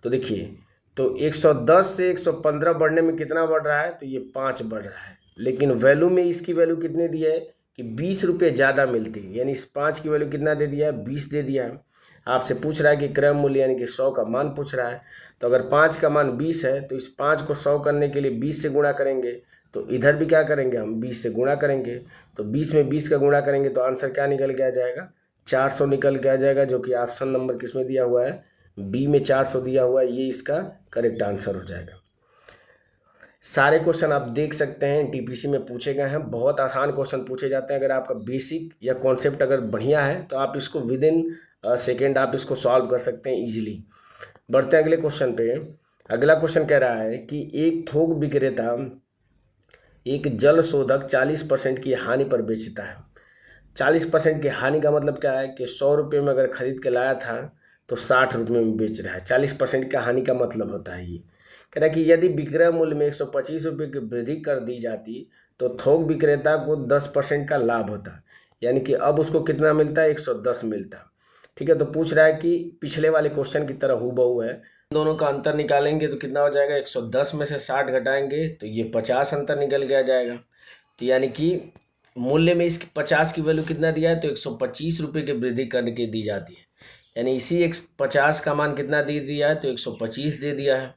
तो देखिए, तो 110 से 115 बढ़ने में कितना बढ़ रहा है, तो ये 5 बढ़ रहा है। लेकिन वैल्यू में इसकी वैल्यू कितनी दी है कि 20 रुपये ज़्यादा मिलती, यानी इस 5 की वैल्यू कितना दे दिया है, 20 दे दिया है। आपसे पूछ रहा है कि क्रय मूल्य यानी कि 100 का मान पूछ रहा है। तो अगर 5 का मान 20 है तो इस 5 को 100 करने के लिए 20 से गुणा करेंगे, तो इधर भी क्या करेंगे हम 20 से गुणा करेंगे। तो 20 में 20 का गुणा करेंगे तो आंसर क्या निकल के आ जाएगा, 400 निकल के आ जाएगा, जो कि ऑप्शन नंबर किस में दिया हुआ है, बी में 400 दिया हुआ है, ये इसका करेक्ट आंसर हो जाएगा। सारे क्वेश्चन आप देख सकते हैं टीपीसी में पूछे गए हैं, बहुत आसान क्वेश्चन पूछे जाते हैं। अगर आपका बेसिक या कॉन्सेप्ट अगर बढ़िया है तो आप इसको विद इन सेकेंड आप इसको सॉल्व कर सकते हैं इजीली। बढ़ते हैं अगले क्वेश्चन पे। अगला क्वेश्चन कह रहा है कि एक थोक विक्रेता एक जल शोधक 40% की हानि पर बेचता है। 40% की हानि का मतलब क्या है कि 100 रुपये में अगर खरीद के लाया था तो 60 रुपये में बेच रहा है। 40% का हानि का मतलब होता है ये। कह रहा है कि यदि विक्रय मूल्य में 125 रुपये की वृद्धि कर दी जाती तो थोक विक्रेता को 10% का लाभ होता, यानी कि अब उसको कितना मिलता है, 110 मिलता। ठीक है, तो पूछ रहा है कि पिछले वाले क्वेश्चन की तरह हूबहू है, दोनों का अंतर निकालेंगे तो कितना हो जाएगा, 110 में से 60 घटाएंगे तो ये 50 अंतर निकल के आ जाएगा। तो यानी कि मूल्य में इसकी 50 की वैल्यू कितना दिया है, तो 125 रुपये की वृद्धि करके दी जाती है, यानी इसी 150 का मान कितना दे दिया है, तो 125 दे दिया है।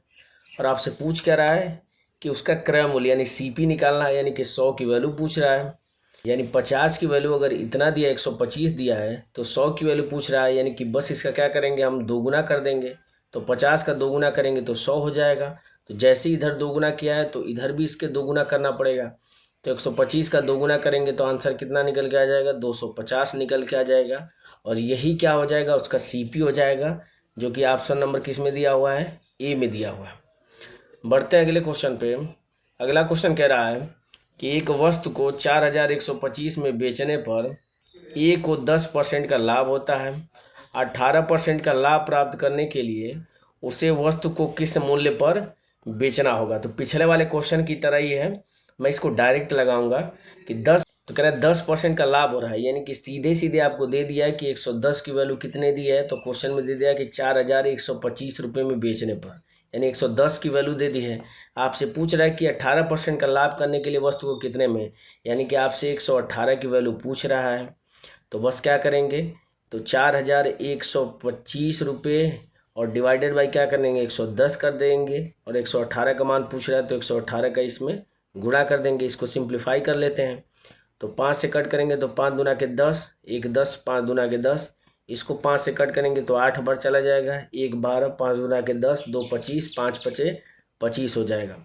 और आपसे पूछ क्या रहा है कि उसका क्रय मूल्य यानी सीपी निकालना है, यानी कि 100 की वैल्यू पूछ रहा है। यानी 50 की वैल्यू अगर इतना दिया, 125 दिया है, तो 100 की वैल्यू पूछ रहा है, यानी कि बस इसका क्या करेंगे, हम दोगुना कर देंगे। तो 50 का दोगुना करेंगे तो 100 हो जाएगा। तो जैसे इधर दोगुना किया है तो इधर भी इसके दोगुना करना पड़ेगा। तो 125 का दोगुना करेंगे तो आंसर कितना निकल के आ जाएगा, 250 निकल के आ जाएगा। और यही क्या हो जाएगा, उसका सीपी हो जाएगा, जो कि ऑप्शन नंबर किस में दिया हुआ है, ए में दिया हुआ है। बढ़ते हैं अगले क्वेश्चन पे। अगला क्वेश्चन कह रहा है कि एक वस्तु को 4125 में बेचने पर ए को 10% का लाभ होता है। 18% का लाभ प्राप्त करने के लिए उसे वस्तु को किस मूल्य पर बेचना होगा। तो पिछले वाले क्वेश्चन की तरह ही है, मैं इसको डायरेक्ट लगाऊंगा कि 10, तो कह रहा है 10% का लाभ हो रहा है, यानी कि सीधे सीधे आपको दे दिया है कि 110 की वैल्यू कितने दी है, तो क्वेश्चन में दे दिया कि 4125 रुपये में बेचने पर, यानी 110 की वैल्यू दे दी है। आपसे पूछ रहा है कि 18% का लाभ करने के लिए वस्तु को कितने में, यानी कि आपसे 118 की वैल्यू पूछ रहा है। तो बस क्या करेंगे, तो 4125 रुपये और डिवाइडेड बाई क्या करेंगे, 110 कर देंगे, और 118 का मान पूछ रहा है तो 118 का इसमें गुणा कर देंगे। इसको सिंप्लीफाई कर लेते हैं, तो 5 से कट करेंगे तो 5 दूना के 10, 1 10, 5 दूना के 10, इसको 5 से कट करेंगे तो 8 बार चला जाएगा, 1 12, 5 दूना के 10, 2 25, 5 पचे 25 हो जाएगा।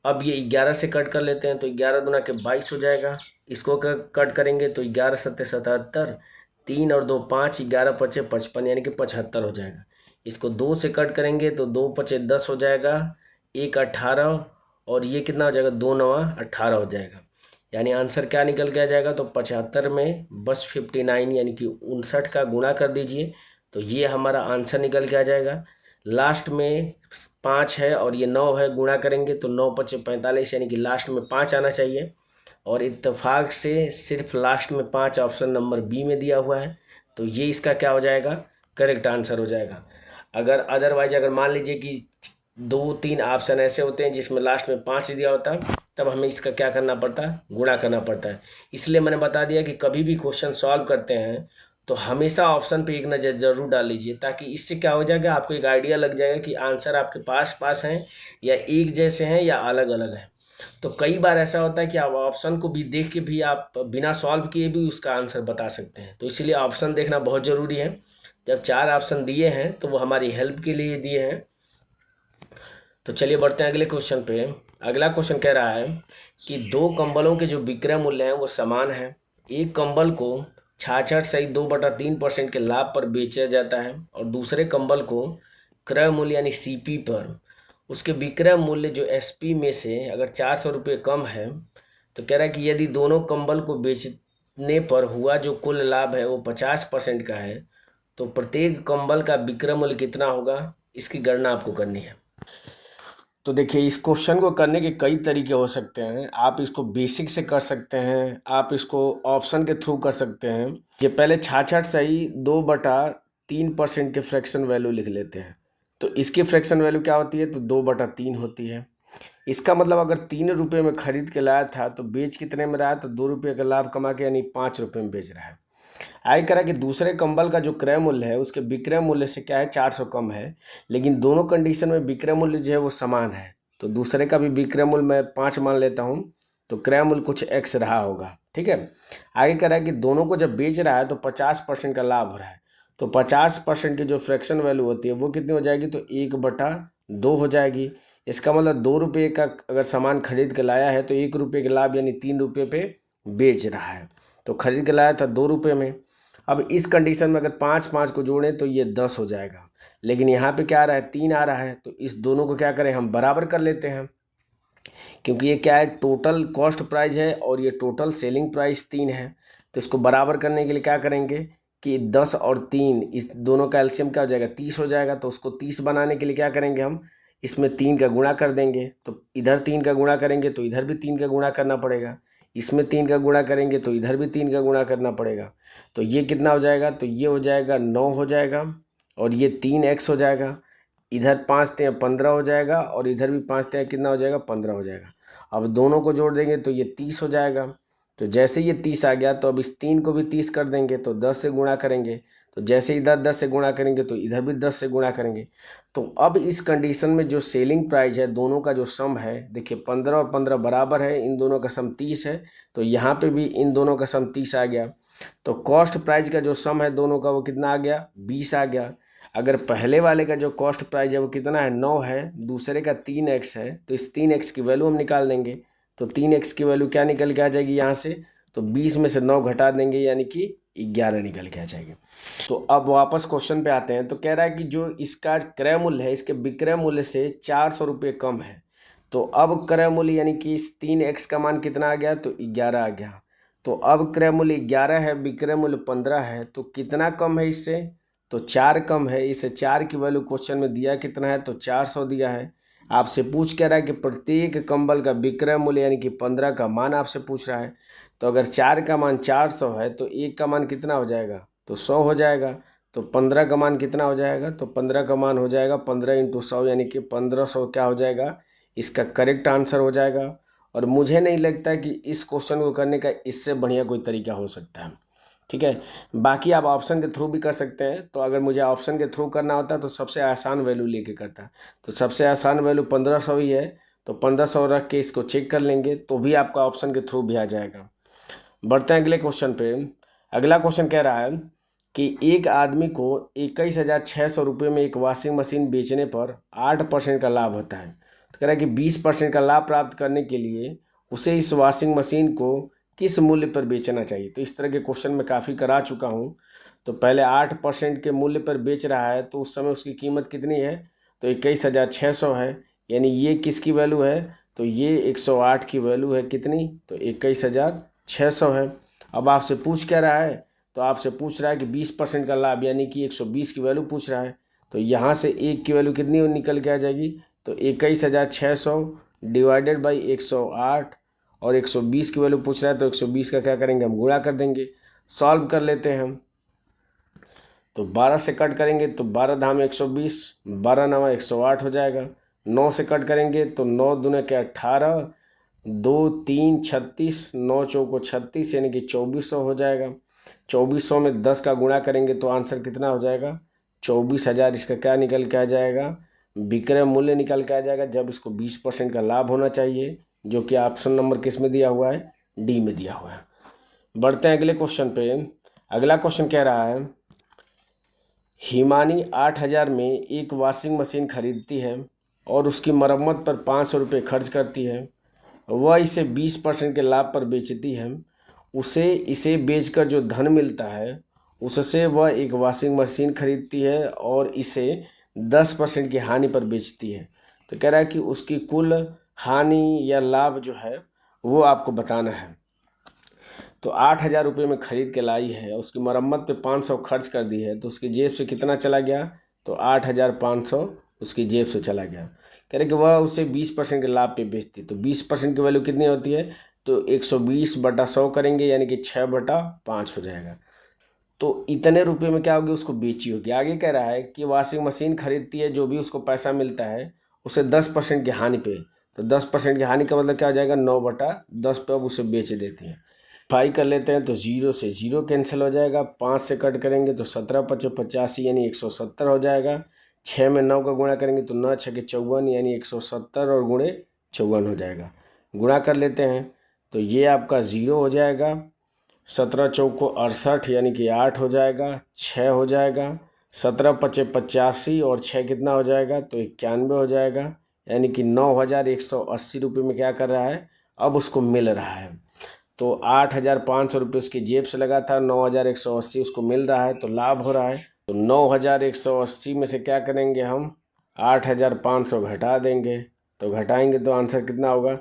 अब ये 11 से कट कर लेते हैं तो 11 दूना के 22 हो जाएगा। इसको कट करेंगे तो 11 सत्ते 77, 3 और 2 5, 11 पचे 55, यानी कि 75 हो जाएगा। इसको 2 से कट करेंगे तो 2 पचे 10 हो जाएगा, 1 18, और ये कितना हो जाएगा, 2 9 18 हो जाएगा। यानी आंसर क्या निकल के आ जाएगा, तो 75 में बस 59 यानी कि 59 का गुणा कर दीजिए, तो ये हमारा आंसर निकल के आ जाएगा। लास्ट में 5 है और ये 9 है, गुणा करेंगे तो 9 पचे 45, यानी कि लास्ट में 5 आना चाहिए। और इत्तेफाक से सिर्फ लास्ट में 5 ऑप्शन नंबर बी में दिया हुआ है, तो ये इसका क्या हो जाएगा, करेक्ट आंसर हो जाएगा। अगर अदरवाइज अगर मान लीजिए कि 2-3 ऑप्शन ऐसे होते हैं जिसमें लास्ट में 5 दिया होता है, तब हमें इसका क्या करना पड़ता है, गुणा करना पड़ता है। इसलिए मैंने बता दिया कि कभी भी क्वेश्चन सॉल्व करते हैं तो हमेशा ऑप्शन पे एक नज़र जरूर डाल लीजिए, ताकि इससे क्या हो जाएगा, आपको एक आइडिया लग जाएगा कि आंसर आपके पास हैं या एक जैसे हैं या अलग अलग हैं। तो कई बार ऐसा होता है कि आप ऑप्शन को भी देख के भी आप बिना सॉल्व किए भी उसका आंसर बता सकते हैं। तो इसीलिए ऑप्शन देखना बहुत ज़रूरी है। जब 4 ऑप्शन दिए हैं तो वो हमारी हेल्प के लिए दिए हैं। तो चलिए बढ़ते हैं अगले क्वेश्चन पे। अगला क्वेश्चन कह रहा है कि 2 कंबलों के जो विक्रय मूल्य हैं वो समान हैं। एक कंबल को 66 सही 2/3% के लाभ पर बेचा जाता है और दूसरे कंबल को क्रय मूल्य यानी सीपी पर उसके विक्रय मूल्य जो एसपी में से अगर 400 रुपये कम है, तो कह रहा है कि यदि दोनों कंबल को बेचने पर हुआ जो कुल लाभ है वो 50% का है, तो प्रत्येक कंबल का विक्रय मूल्य कितना होगा, इसकी गणना आपको करनी है। तो देखिए, इस क्वेश्चन को करने के कई तरीके हो सकते हैं। आप इसको बेसिक से कर सकते हैं, आप इसको ऑप्शन के थ्रू कर सकते हैं। ये पहले 66 सही 2/3% के फ्रैक्शन वैल्यू लिख लेते हैं। तो इसकी फ्रैक्शन वैल्यू क्या होती है, तो 2/3 होती है। इसका मतलब अगर 3 रुपये में खरीद के लाया था तो बेच कितने में रहा है, तो 2 रुपये का लाभ कमा के यानी 5 रुपये में बेच रहा है। आगे कह रहा है कि दूसरे कंबल का जो क्रय मूल्य है उसके विक्रय मूल्य से क्या है, 400 कम है, लेकिन दोनों कंडीशन में विक्रय मूल्य जो है वो समान है। तो दूसरे का भी विक्रय मूल्य मैं 5 मान लेता हूँ, तो क्रय मूल्य कुछ एक्स रहा होगा। ठीक है, आगे कह रहा है कि दोनों को जब बेच रहा है तो 50% का लाभ हो रहा है। तो 50% की जो फ्रैक्शन वैल्यू होती है वो कितनी हो जाएगी, तो 1/2 हो जाएगी। इसका मतलब 2 रुपये का अगर सामान खरीद के लाया है तो 1 रुपये के लाभ यानी 3 रुपये पे बेच रहा है। तो खरीद के लाया था 2 रुपये में। अब इस कंडीशन में अगर 5 को जोड़ें तो ये 10 हो जाएगा, लेकिन यहाँ पे क्या आ रहा है, 3 आ रहा है। तो इस दोनों को क्या करें, हम बराबर कर लेते हैं, क्योंकि ये क्या है, टोटल कॉस्ट प्राइस है और ये टोटल सेलिंग प्राइस 3 है। तो इसको बराबर करने के लिए क्या करेंगे कि 10 और 3 इस दोनों का एलसीएम क्या हो जाएगा, 30 हो जाएगा। तो उसको 30 बनाने के लिए क्या करेंगे, हम इसमें 3 का गुणा कर देंगे। तो इधर 3 का गुणा करेंगे तो इधर भी 3 का गुणा करना पड़ेगा, इसमें 3 का गुणा करेंगे तो इधर भी 3 का गुणा करना पड़ेगा। तो ये कितना हो जाएगा, तो ये हो जाएगा 9 हो जाएगा और ये 3x हो जाएगा। इधर 5 3 15 हो जाएगा और इधर भी 5 3 कितना हो जाएगा, 15 हो जाएगा। अब दोनों को जोड़ देंगे तो ये 30 हो जाएगा। तो जैसे ये 30 आ गया तो अब इस 3 को भी 30 कर देंगे, तो 10 से गुणा करेंगे। तो जैसे इधर 10 से गुणा करेंगे तो इधर भी 10 से गुणा करेंगे। तो अब इस कंडीशन में जो सेलिंग प्राइस है दोनों का जो सम है, देखिए 15 और 15 बराबर है, इन दोनों का सम 30 है। तो यहाँ पे भी इन दोनों का सम 30 आ गया। तो कॉस्ट प्राइस का जो सम है दोनों का वो कितना आ गया, 20 आ गया। अगर पहले वाले का जो कॉस्ट प्राइस है वो कितना है, 9 है, दूसरे का 3x है, तो इस 3x की वैल्यू हम निकाल देंगे। तो 3x की वैल्यू क्या निकल के आ जाएगी यहाँ से, तो 20 में से 9 घटा देंगे यानी कि 11 निकल के आ जाएगी। तो अब वापस क्वेश्चन पे आते हैं। तो कह रहा है कि जो इसका क्रय मूल्य है इसके विक्रय मूल्य से 400 रुपये कम है। तो अब क्रय मूल्य यानी कि इस 3x का मान कितना आ गया, तो 11 आ गया। तो अब क्रय मूल्य 11 है, विक्रय मूल्य 15 है, तो कितना कम है इससे, तो 4 कम है। इसे 4 की वैल्यू क्वेश्चन में दिया कितना है, तो 400 दिया है। आपसे पूछ कह रहा है कि प्रत्येक कंबल का विक्रय मूल्य यानी कि 15 का मान आपसे पूछ रहा है। तो अगर 4 का मान 400 है तो 1 का मान कितना हो जाएगा, तो 100 हो जाएगा। तो 15 का मान कितना हो जाएगा, तो 15 का मान हो जाएगा 15 × 100 यानी कि 1500 क्या हो जाएगा, इसका करेक्ट आंसर हो जाएगा। और मुझे नहीं लगता कि इस क्वेश्चन को करने का इससे बढ़िया कोई तरीका हो सकता है। ठीक है, बाकी आप ऑप्शन के थ्रू भी कर सकते हैं। तो अगर मुझे ऑप्शन के थ्रू करना होता तो सबसे आसान वैल्यू लेके करता। तो सबसे आसान वैल्यू 1500 ही है, तो 1500 रख के इसको चेक कर लेंगे तो भी आपका ऑप्शन के थ्रू भी आ जाएगा। बढ़ते हैं अगले क्वेश्चन पे। अगला क्वेश्चन कह रहा है कि एक आदमी को 21,600 रुपये में एक वॉशिंग मशीन बेचने पर 8% का लाभ होता है। तो कह रहा है कि 20% का लाभ प्राप्त करने के लिए उसे इस वॉशिंग मशीन को किस मूल्य पर बेचना चाहिए। तो इस तरह के क्वेश्चन मैं काफ़ी करा चुका हूँ। तो पहले 8% के मूल्य पर बेच रहा है तो उस समय उसकी कीमत कितनी है, तो 21,600 है। यानी ये किसकी वैल्यू है, तो ये 108 की वैल्यू है कितनी, तो 21,600 है। अब आपसे पूछ क्या रहा है, तो आपसे पूछ रहा है कि 20% का लाभ यानी कि 120 की वैल्यू पूछ रहा है। तो यहाँ से 1 की वैल्यू कितनी निकल के आ जाएगी, तो 21,600 डिवाइडेड बाई 108 और 120 की वैल्यू पूछ रहा है। तो 120 का क्या करेंगे, हम गुणा कर देंगे। सॉल्व कर लेते हैं हम। तो 12 से कट करेंगे तो 12 धाम 120, 12 नवा 108 हो जाएगा। 9 से कट करेंगे तो 9 दूने के 18, 2 3 36, 9 चौको 36 यानी कि 2400 हो जाएगा। 2400 में 10 का गुणा करेंगे तो आंसर कितना हो जाएगा, 24,000। इसका क्या निकल के आ जाएगा, विक्रय मूल्य निकल के आ जाएगा, जब इसको 20% का लाभ होना चाहिए, जो कि ऑप्शन नंबर किस में दिया हुआ है, डी में दिया हुआ है। बढ़ते हैं अगले क्वेश्चन पे। अगला क्वेश्चन कह रहा है हिमानी 8,000 में एक वॉशिंग मशीन खरीदती है और उसकी मरम्मत पर 500 रुपये खर्च करती है। वह इसे 20% के लाभ पर बेचती है। उसे इसे बेचकर जो धन मिलता है उससे वह एक वॉशिंग मशीन खरीदती है और इसे 10% की हानि पर बेचती है। तो कह रहा है कि उसकी कुल हानि या लाभ जो है वो आपको बताना है। तो 8,000 रुपये में ख़रीद के लाई है, उसकी मरम्मत पे 500 खर्च कर दी है, तो उसकी जेब से कितना चला गया, तो 8,500 उसकी जेब से चला गया। कह रहे कि वह उसे 20% के लाभ पे बेचती। तो 20% की वैल्यू कितनी होती है, तो 120/100 करेंगे यानी कि 6/5 हो जाएगा। तो इतने रुपये में क्या होगी, उसको बेची होगी। आगे कह रहा है कि वॉशिंग मशीन खरीदती है, जो भी उसको पैसा मिलता है उसे 10% की हानि पे। तो 10% की हानि का मतलब क्या हो जाएगा, 9/10 पे अब उसे बेच देती है। फाई कर लेते हैं तो 0 से 0 कैंसिल हो जाएगा। 5 से कट करेंगे तो 17 × 5 = 85 यानी 170 हो जाएगा। 6 में 9 का गुणा करेंगे तो 9 × 6 = 54 यानी 170 और गुणे 54 हो जाएगा। गुणा कर लेते हैं तो ये आपका 0 हो जाएगा 17 चौको 68 यानी कि 8 हो जाएगा, 6 हो जाएगा, 17 पचे 85 और 6 कितना हो जाएगा, तो 91 हो जाएगा। यानी कि 9,180 रुपये में क्या कर रहा है, अब उसको मिल रहा है। तो 8,500 रुपये उसकी जेब से लगा था, 9,180 उसको मिल रहा है, तो लाभ हो रहा है। तो 9,180 में से क्या करेंगे हम, 8,500 घटा देंगे। तो घटाएंगे तो आंसर कितना होगा,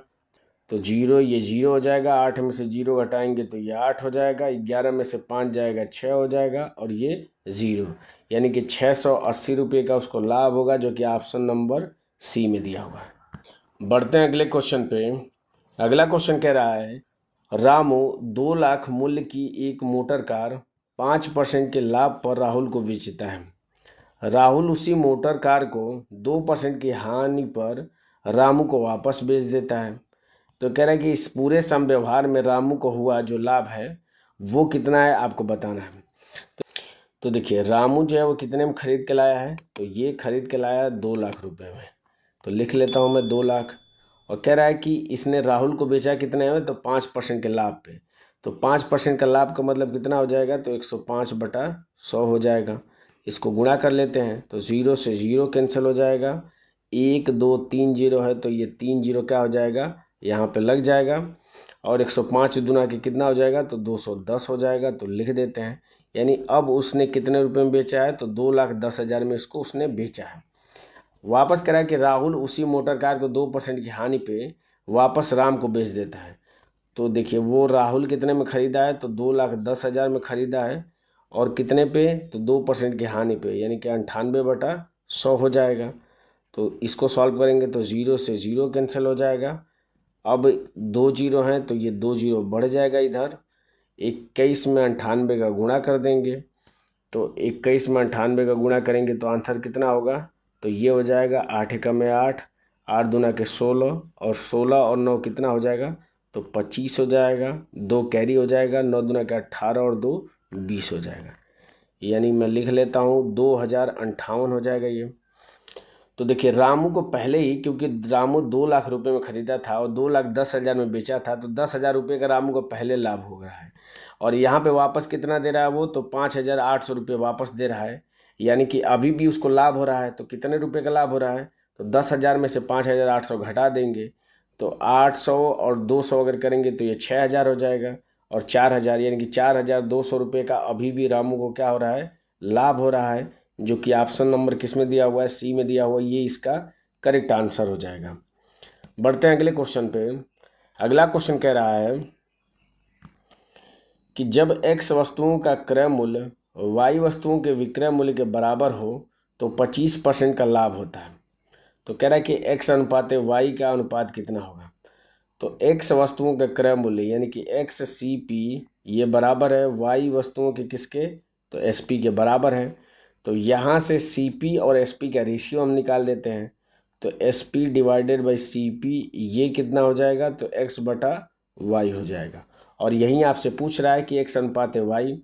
तो जीरो, ये जीरो हो जाएगा, 8 में से जीरो घटाएंगे तो ये 8 हो जाएगा, 11 में से 5 जाएगा 6 हो जाएगा, और ये जीरो, यानी कि 680 रुपये का उसको लाभ होगा, जो कि ऑप्शन नंबर सी में दिया हुआ है। बढ़ते हैं अगले क्वेश्चन पे। अगला क्वेश्चन कह रहा है, रामू 2 लाख मूल्य की एक मोटर कार 5% के लाभ पर राहुल को बेचता है। राहुल उसी मोटर कार को 2% की हानि पर रामू को वापस बेच देता है। तो कह रहा है कि इस पूरे संव्यवहार में रामू को हुआ जो लाभ है वो कितना है, आपको बताना है। तो देखिए, रामू जो है वो कितने में खरीद के लाया है, तो ये खरीद के लाया 2 लाख रुपए में। तो लिख लेता हूँ मैं 2 लाख। और कह रहा है कि इसने राहुल को बेचा कितने में, तो 5% के लाभ पे। तो 5% का लाभ का मतलब कितना हो जाएगा, तो 105/100 हो जाएगा। इसको गुणा कर लेते हैं, तो 0 से 0 कैंसिल हो जाएगा, 1 2 3 जीरो है, तो ये 3 जीरो क्या हो जाएगा, यहाँ पे लग जाएगा। और 105 दुना के कितना हो जाएगा, तो 210 हो जाएगा। तो लिख देते हैं, यानी अब उसने कितने रुपए में बेचा है, तो 2,10,000 में इसको उसने बेचा है। वापस करा कि राहुल उसी मोटर कार को 2% की हानि पे वापस राम को बेच देता है। तो देखिए, वो राहुल कितने में खरीदा है, तो 2,10,000 में खरीदा है, और कितने पे, तो 2% की हानि पे, यानी कि 98/100 हो जाएगा। तो इसको सॉल्व करेंगे तो 0 से 0 कैंसिल हो जाएगा। अब 2 जीरो हैं, तो ये 2 जीरो बढ़ जाएगा इधर। 21 में 98 का गुणा कर देंगे, तो 21 में 98 का गुणा करेंगे तो आंसर कितना होगा, तो ये हो जाएगा 8 एकम में 8, 8 दूना के 16, और 16 और 9 कितना हो जाएगा, तो 25 हो जाएगा। 2 कैरी हो जाएगा, 9 दूना के 18 और 2 20 हो जाएगा। यानी मैं लिख लेता हूँ 2,058 हो जाएगा ये। तो देखिए, रामू को पहले ही, क्योंकि रामू 2 लाख रुपए में खरीदा था और 2,10,000 में बेचा था, तो 10,000 रुपये का रामू को पहले लाभ हो रहा है। और यहाँ पे वापस कितना दे रहा है वो, तो 5,800 रुपये वापस दे रहा है। यानी कि अभी भी उसको लाभ हो रहा है। तो कितने रुपए का लाभ हो रहा है, तो 10,000 में से 5,800 घटा देंगे, तो 800 और 200 अगर करेंगे तो ये 6,000 हो जाएगा, और 4,000, यानी कि 4,200 रुपये का अभी भी रामू को क्या हो रहा है, लाभ हो रहा है, जो कि ऑप्शन नंबर किस में दिया हुआ है, सी में दिया हुआ है। ये इसका करेक्ट आंसर हो जाएगा। बढ़ते हैं अगले क्वेश्चन पे। अगला क्वेश्चन कह रहा है कि जब x वस्तुओं का क्रय मूल्य y वस्तुओं के विक्रय मूल्य के बराबर हो तो 25% का लाभ होता है। तो कह रहा है कि x अनुपात y का अनुपात कितना होगा। तो x वस्तुओं का क्रय मूल्य यानी कि XCP ये बराबर है y वस्तुओं के किसके, तो SP के बराबर है। तो यहाँ से CP और SP का रेशियो हम निकाल देते हैं। तो SP डिवाइडेड बाई CP ये कितना हो जाएगा, तो x/y हो जाएगा। और यहीं आपसे पूछ रहा है कि x अनुपात y।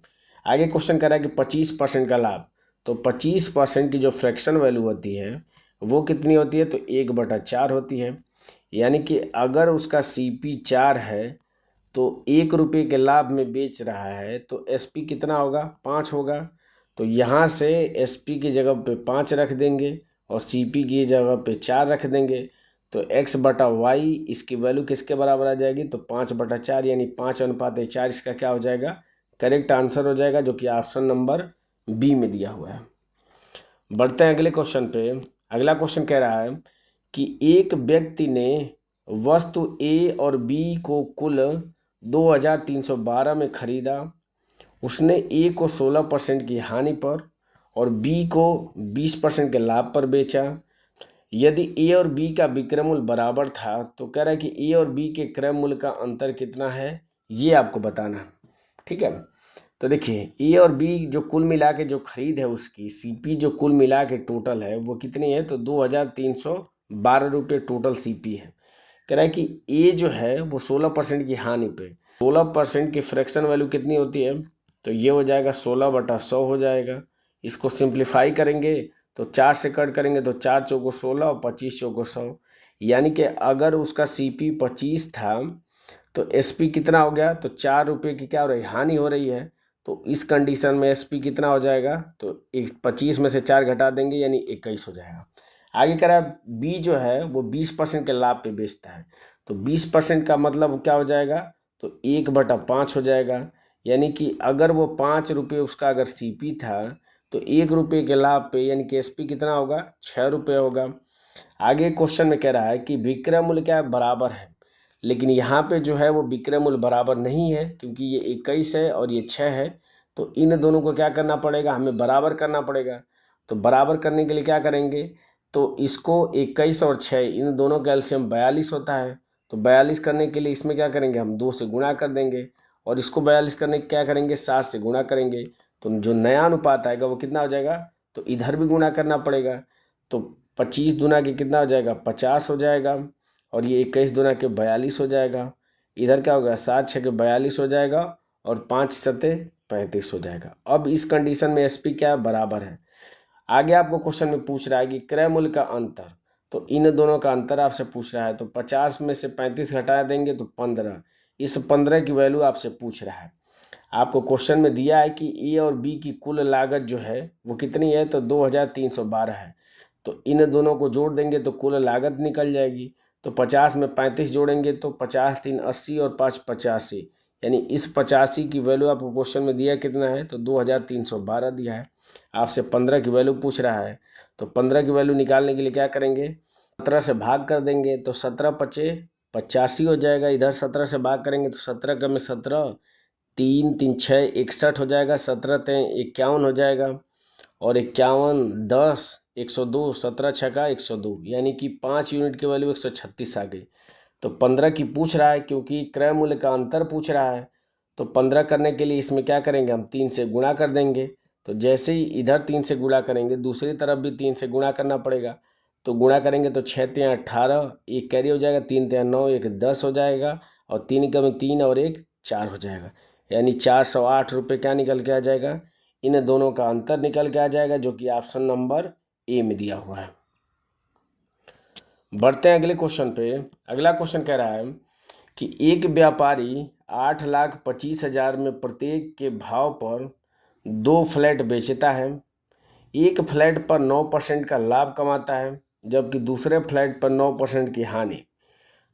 आगे क्वेश्चन कर रहा है कि 25% का लाभ। तो 25% की जो फ्रैक्शन वैल्यू होती है वो कितनी होती है, तो 1/4 होती है। यानी कि अगर उसका CP 4 है तो 1 रुपये के लाभ में बेच रहा है, तो SP कितना होगा, 5 होगा। तो यहाँ से SP की जगह पे 5 रख देंगे और CP की जगह पे 4 रख देंगे। तो x/y इसकी वैल्यू किसके बराबर आ जाएगी, तो 5/4, यानी 5:4 इसका क्या हो जाएगा, करेक्ट आंसर हो जाएगा, जो कि ऑप्शन नंबर बी में दिया हुआ है। बढ़ते हैं अगले क्वेश्चन पे। अगला क्वेश्चन कह रहा है कि एक व्यक्ति ने वस्तु A और B को कुल 2,312 में खरीदा। उसने A को 16% की हानि पर और B को 20% के लाभ पर बेचा। यदि A और B का विक्रय मूल्य बराबर था तो कह रहा है कि A और B के क्रय मूल्य का अंतर कितना है, ये आपको बताना है। ठीक है, तो देखिए A और B जो कुल मिला के जो खरीद है उसकी CP जो कुल मिला के टोटल है वो कितनी है, तो 2,312 रुपये टोटल CP है। कह रहा है कि A जो है वो 16% की हानि पे, 16% की फ्रैक्शन वैल्यू कितनी होती है, तो ये हो जाएगा 16/100 हो जाएगा। इसको सिंप्लीफाई करेंगे तो 4 से कट करेंगे तो 4 चौको 16 और 25 चौको 100। यानी कि अगर उसका CP 25 था तो एसपी कितना हो गया, तो 4 रुपये की क्या हो रही है, हानि हो रही है। तो इस कंडीशन में एसपी कितना हो जाएगा, तो 25 में से 4 घटा देंगे यानी 21 हो जाएगा। आगे कह रहा है बी जो है वो 20% के लाभ पे बेचता है। तो 20% का मतलब क्या हो जाएगा, तो 1/5 हो जाएगा। यानी कि अगर वो 5 रुपये उसका अगर सीपी था तो 1 रुपये के लाभ पे यानी कि एसपी कितना होगा, 6 रुपये होगा। आगे क्वेश्चन में कह रहा है कि विक्रय मूल्य क्या है, बराबर है। लेकिन यहाँ पे जो है वो विक्रय मूल्य बराबर नहीं है, क्योंकि ये 21 है और ये 6 है। तो इन दोनों को क्या करना पड़ेगा, हमें बराबर करना पड़ेगा। तो बराबर करने के लिए क्या करेंगे, तो इसको 21 और 6 इन दोनों का एलसीएम 42 होता है। तो 42 करने के लिए इसमें क्या करेंगे, हम 2 से गुणा कर देंगे, और इसको 42 करने के क्या करेंगे, 7 से गुणा करेंगे। तो जो नया अनुपात आएगा वो कितना हो जाएगा, तो इधर भी गुणा करना पड़ेगा। तो 25 दुना के कितना हो जाएगा, 50 हो जाएगा, और ये 21 दुना के 42 हो जाएगा। इधर क्या होगा, 7 6 के 42 हो जाएगा, और 5 सते 35 हो जाएगा। अब इस कंडीशन में एसपी क्या है, बराबर है। आगे आपको क्वेश्चन में पूछ रहा है कि क्रय मूल्य का अंतर, तो इन दोनों का अंतर आपसे पूछ रहा है। तो 50 में से 35 घटा देंगे तो 15, इस 15 की वैल्यू आपसे पूछ रहा है। आपको क्वेश्चन में दिया है कि ए और बी की कुल लागत जो है वो कितनी है, तो 2312 है। तो इन दोनों को जोड़ देंगे तो कुल लागत निकल जाएगी। तो 50 में 35 जोड़ेंगे तो 50 3 80 और 5 85, यानी इस 85 की वैल्यू आपको क्वेश्चन में दिया कितना है, तो 2312 दिया है। आपसे 15 की वैल्यू पूछ रहा है। तो 15 की वैल्यू निकालने के लिए क्या करेंगे, 17 से भाग कर देंगे तो 17 पचे 85 हो जाएगा। इधर 17 से भाग करेंगे तो 17 का में 17, 3 3 6 61 हो जाएगा, 17 3 51 हो जाएगा, और 51 10 102, 17 6 का 102, यानी कि 5 यूनिट की वैल्यू 136 आ गई। तो 15 की पूछ रहा है, क्योंकि क्रय मूल्य का अंतर पूछ रहा है। तो 15 करने के लिए इसमें क्या करेंगे, हम 3 से गुणा कर देंगे। तो जैसे ही इधर 3 से गुणा करेंगे दूसरी तरफ भी 3 से गुणा करना पड़ेगा। तो गुणा करेंगे तो 6 3 18, एक कैरी हो जाएगा, 3 3 9 1 10 हो जाएगा, और 3 का में 3 और 1 4 हो जाएगा, यानी 408 रुपये क्या निकल के आ जाएगा, इन दोनों का अंतर निकल के आ जाएगा, जो कि ऑप्शन नंबर ए में दिया हुआ है। बढ़ते हैं अगले क्वेश्चन पे। अगला क्वेश्चन कह रहा है कि एक व्यापारी 8,25,000 में प्रत्येक के भाव पर 2 फ्लैट बेचता है। एक फ्लैट पर 9% का लाभ कमाता है, जबकि दूसरे फ्लैट पर 9% की हानि।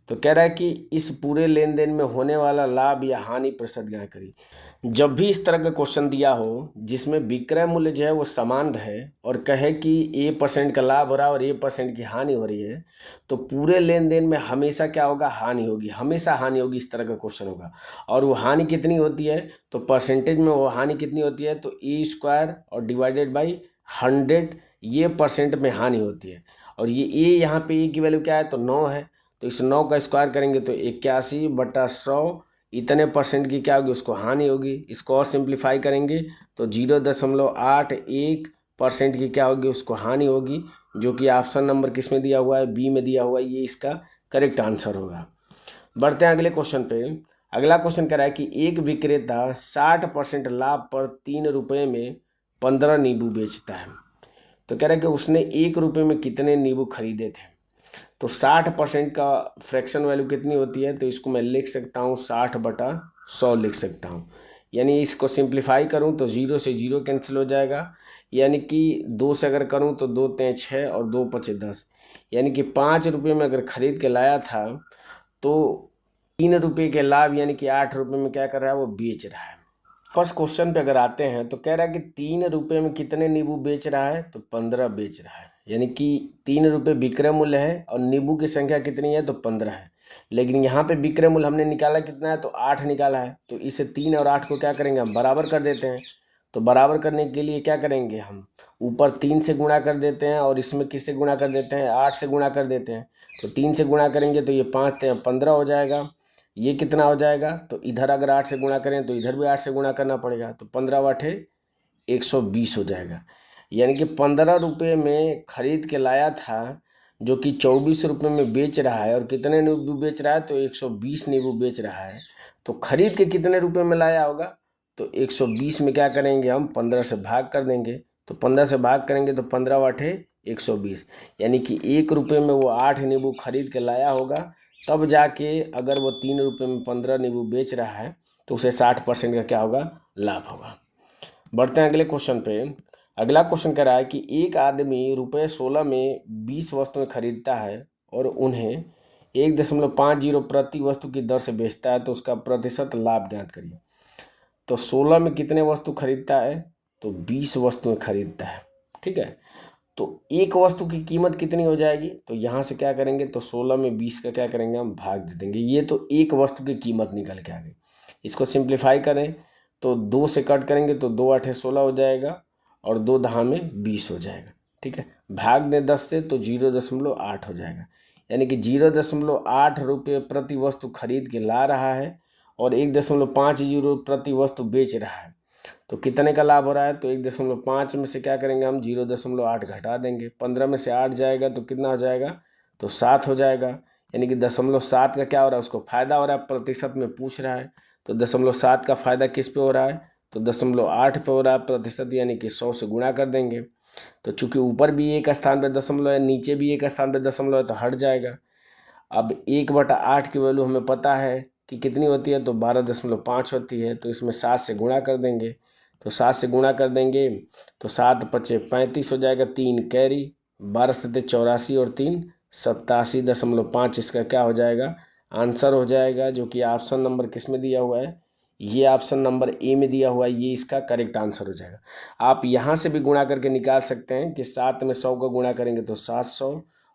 तो कह रहा है कि इस पूरे लेन देन में होने वाला लाभ या हानि प्रतिशत ज्ञात करिए। जब भी इस तरह का क्वेश्चन दिया हो जिसमें विक्रय मूल्य जो है वो समान रहे और कहे कि A% का लाभ हो रहा है और A% की हानि हो रही है, तो पूरे लेन देन में हमेशा क्या होगा, हानि होगी, हमेशा हानि होगी। इस तरह का क्वेश्चन होगा। और वो हानि कितनी होती है, तो परसेंटेज में वो हानि कितनी होती है, तो A² और डिवाइडेड बाई 100, ये परसेंट में हानि होती है। और ये ए यहाँ पे ए की वैल्यू क्या है, तो 9 है। तो इस 9 का स्क्वायर करेंगे तो 81/100, इतने परसेंट की क्या होगी, उसको हानि होगी। इसको और सिंप्लीफाई करेंगे तो 0.81% की क्या होगी, उसको हानि होगी, जो कि ऑप्शन नंबर किस में दिया हुआ है, बी में दिया हुआ है। ये इसका करेक्ट आंसर होगा। बढ़ते हैं अगले क्वेश्चन पे। अगला क्वेश्चन कह रहा है कि एक विक्रेता 60% लाभ पर 3 रुपये में 15 नींबू बेचता है। तो कह रहा है कि उसने 1 रुपये में कितने नींबू खरीदे थे। तो 60% का फ्रैक्शन वैल्यू कितनी होती है, तो इसको मैं लिख सकता हूँ 60/100 लिख सकता हूँ। यानी इसको सिंप्लीफाई करूँ तो 0 से 0 कैंसिल हो जाएगा, यानी कि 2 से अगर करूँ तो 2 3 6 और 2 5 10, यानी कि 5 रुपये में अगर खरीद के लाया था तो 3 रुपये के लाभ यानी कि 8 रुपये में क्या कर रहा है, वो बेच रहा है। फर्स्ट क्वेश्चन पे अगर आते हैं तो कह रहा है कि 3 रुपये में कितने नींबू बेच रहा है, तो 15 बेच रहा है। यानी कि 3 रुपये विक्रय मूल्य है और नींबू की संख्या कितनी है, तो 15 है। लेकिन यहाँ पे विक्रय मूल्य हमने निकाला कितना है, तो 8 निकाला है। तो इसे 3 और 8 को क्या करेंगे, हम बराबर कर देते हैं। तो बराबर करने के लिए क्या करेंगे, हम ऊपर 3 से गुणा कर देते हैं और इसमें किससे गुणा कर देते हैं, 8 से गुणा कर देते हैं। तो 3 से गुणा करेंगे तो ये 5 15 हो जाएगा। ये कितना हो जाएगा, तो इधर अगर 8 से गुणा करें तो इधर भी 8 से गुणा करना पड़ेगा। तो 15 × 8 120 हो जाएगा। यानी कि 15 रुपये में खरीद के लाया था, जो कि 24 रुपये में बेच रहा है। और कितने नींबू बेच रहा है, तो 120 नींबू बेच रहा है। तो खरीद के कितने रुपये में लाया होगा, तो 120 में क्या करेंगे, हम 15 से भाग कर देंगे। तो 15 से भाग करेंगे तो 15 × 8 120, यानी कि 1 रुपये में वो 8 नींबू खरीद के लाया होगा, तब जाके अगर वो 3 रुपये में 15 नींबू बेच रहा है तो उसे 60% का क्या होगा, लाभ होगा। बढ़ते हैं अगले क्वेश्चन पे। अगला क्वेश्चन कह रहा है कि एक आदमी ₹16 में 20 वस्तुएं खरीदता है और उन्हें 1.50 प्रति वस्तु की दर से बेचता है, तो उसका प्रतिशत लाभ ज्ञात करिए। तो 16 में कितने वस्तु खरीदता है, तो 20 वस्तुएं खरीदता है, ठीक है। तो एक वस्तु की कीमत कितनी हो जाएगी, तो यहाँ से क्या करेंगे, तो 16 में 20 का क्या करेंगे, हम भाग दे देंगे। ये तो एक वस्तु की कीमत निकल के आ गई। इसको सिंप्लीफाई करें तो 2 से कट करेंगे तो 2 8 16 हो जाएगा और 2 दहा में 20 हो जाएगा, ठीक है। भाग दें 10 से तो 0.8 हो जाएगा, यानी कि 0.8 रुपये प्रति वस्तु खरीद के ला रहा है और 1.50 प्रति वस्तु बेच रहा है। तो कितने का लाभ हो रहा है, तो 1.5 में से क्या करेंगे, हम 0.8 घटा देंगे। 15 में से 8 जाएगा तो कितना हो जाएगा, तो 7 हो जाएगा। यानी कि 0.7 का क्या हो रहा है, उसको फायदा हो रहा है, प्रतिशत में पूछ रहा है। तो 0.7 का फायदा किस पे हो रहा है, तो 0.8 पे हो रहा है प्रतिशत, यानी कि 100 से गुणा कर देंगे। तो चूंकि ऊपर भी एक स्थान पर दशमलव है, नीचे भी एक स्थान पर दशमलव है, तो हट जाएगा। अब 1/8 की वैल्यू हमें पता है कि कितनी होती है, तो 12.5 होती है। तो इसमें 7 से गुणा कर देंगे, तो 7 से गुणा कर देंगे तो 7 पचे 35 हो जाएगा, 3 कैरी, 12 सत्ते 84 और 3 87.5 इसका क्या हो जाएगा, आंसर हो जाएगा, जो कि ऑप्शन नंबर किस में दिया हुआ है, ये ऑप्शन नंबर ए में दिया हुआ है, ये इसका करेक्ट आंसर हो जाएगा। आप यहाँ से भी गुणा करके निकाल सकते हैं कि 7 में 100 को गुणा करेंगे तो 700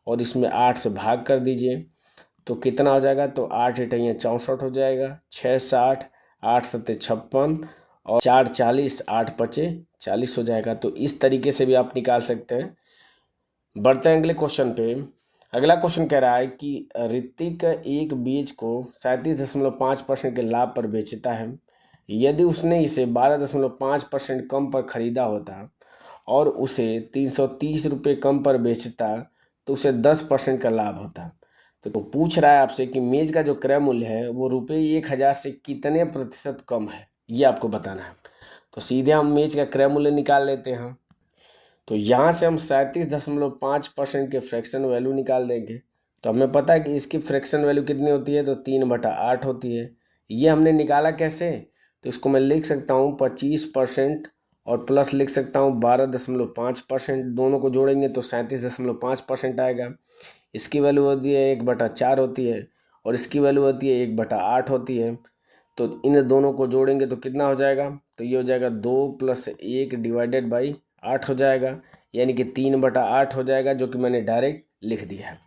और इसमें 8 से भाग कर दीजिए तो कितना हो जाएगा, तो 8 8 64 हो जाएगा, 6 60, 8 7 56 और 4 40, 8 5 40 हो जाएगा। तो इस तरीके से भी आप निकाल सकते हैं। बढ़ते हैं अगले क्वेश्चन पे। अगला क्वेश्चन कह रहा है कि ऋतिक एक बीज को 37.5% के लाभ पर बेचता है। यदि उसने इसे 12.5% कम पर खरीदा होता और उसे 330 रुपये कम पर बेचता तो उसे 10% का लाभ होता। तो पूछ रहा है आपसे कि मेज का जो क्रय मूल्य है वो ₹1000 से कितने प्रतिशत कम है, ये आपको बताना है। तो सीधे हम मेज का क्रय मूल्य निकाल लेते हैं। तो यहाँ से हम 37.5% के फ्रैक्शन वैल्यू निकाल देंगे। तो हमें पता है कि इसकी फ्रैक्शन वैल्यू कितनी होती है, तो 3/8 होती है। ये हमने निकाला कैसे, तो इसको मैं लिख सकता हूँ 25% और प्लस लिख सकता हूँ 12.5%। दोनों को जोड़ेंगे तो 37.5% आएगा। इसकी वैल्यू होती है 1/4 होती है और इसकी वैल्यू होती है 1/8 होती है। तो इन दोनों को जोड़ेंगे तो कितना हो जाएगा, तो ये हो जाएगा 2 + 1 डिवाइडेड बाई 8 हो जाएगा, यानी कि 3/8 हो जाएगा, जो कि मैंने डायरेक्ट लिख दिया है।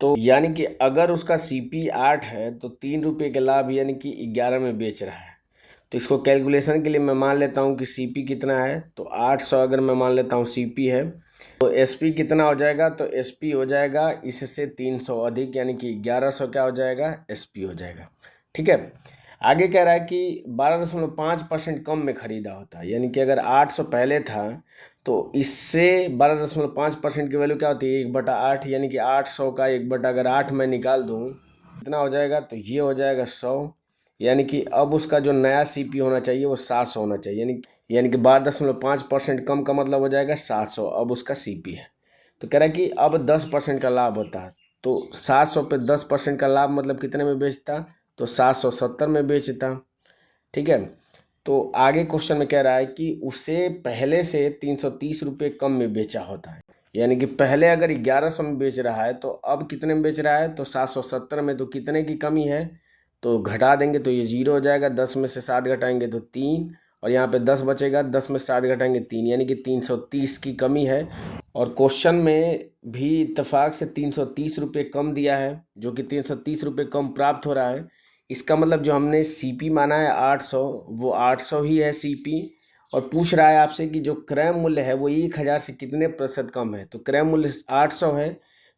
तो यानी कि अगर उसका CP 8 है तो 3 रुपये के लाभ यानी कि 11 में बेच रहा है। तो इसको कैलकुलेशन के लिए मैं मान लेता हूँ कि CP कितना है, तो 800 अगर मैं मान लेता हूँ CP है, तो SP कितना हो जाएगा, तो SP हो जाएगा इससे 300 अधिक, यानी कि 1100 क्या हो जाएगा, SP हो जाएगा, ठीक है। आगे कह रहा है कि 12.5% कम में खरीदा होता है, यानी कि अगर 800 पहले था तो इससे 12.5% की वैल्यू क्या होती है, 1/8, यानी कि 800 का 1/8 मैं निकाल दूँ कितना हो जाएगा, तो ये हो जाएगा 100। यानी कि अब उसका जो नया CP होना चाहिए वो 700 होना चाहिए, यानी कि 12.5% कम का मतलब हो जाएगा 700। अब उसका CP है, तो कह रहा है कि अब 10% का लाभ होता है। तो 700 पे 10% का लाभ मतलब कितने में बेचता, तो 770 में बेचता, ठीक है। तो आगे क्वेश्चन में कह रहा है कि उसे पहले से 330 रुपये कम में बेचा होता है, यानी कि पहले अगर 1100 में बेच रहा है तो अब कितने में बेच रहा है, तो 770 में। तो कितने की कमी है, तो घटा देंगे तो ये 0 हो जाएगा, 10 में से 7 घटाएंगे तो 3 और यहाँ पे 10 बचेगा, 10 में 7 घटाएंगे 3, यानी कि 330 की कमी है। और क्वेश्चन में भी इत्तेफाक से 330 रुपये कम दिया है, जो कि 330 रुपये कम प्राप्त हो रहा है। इसका मतलब जो हमने CP माना है 800, वो 800 ही है CP। और पूछ रहा है आपसे कि जो क्रय मूल्य है वो 1000 से कितने प्रतिशत कम है। तो क्रय मूल्य 800 है,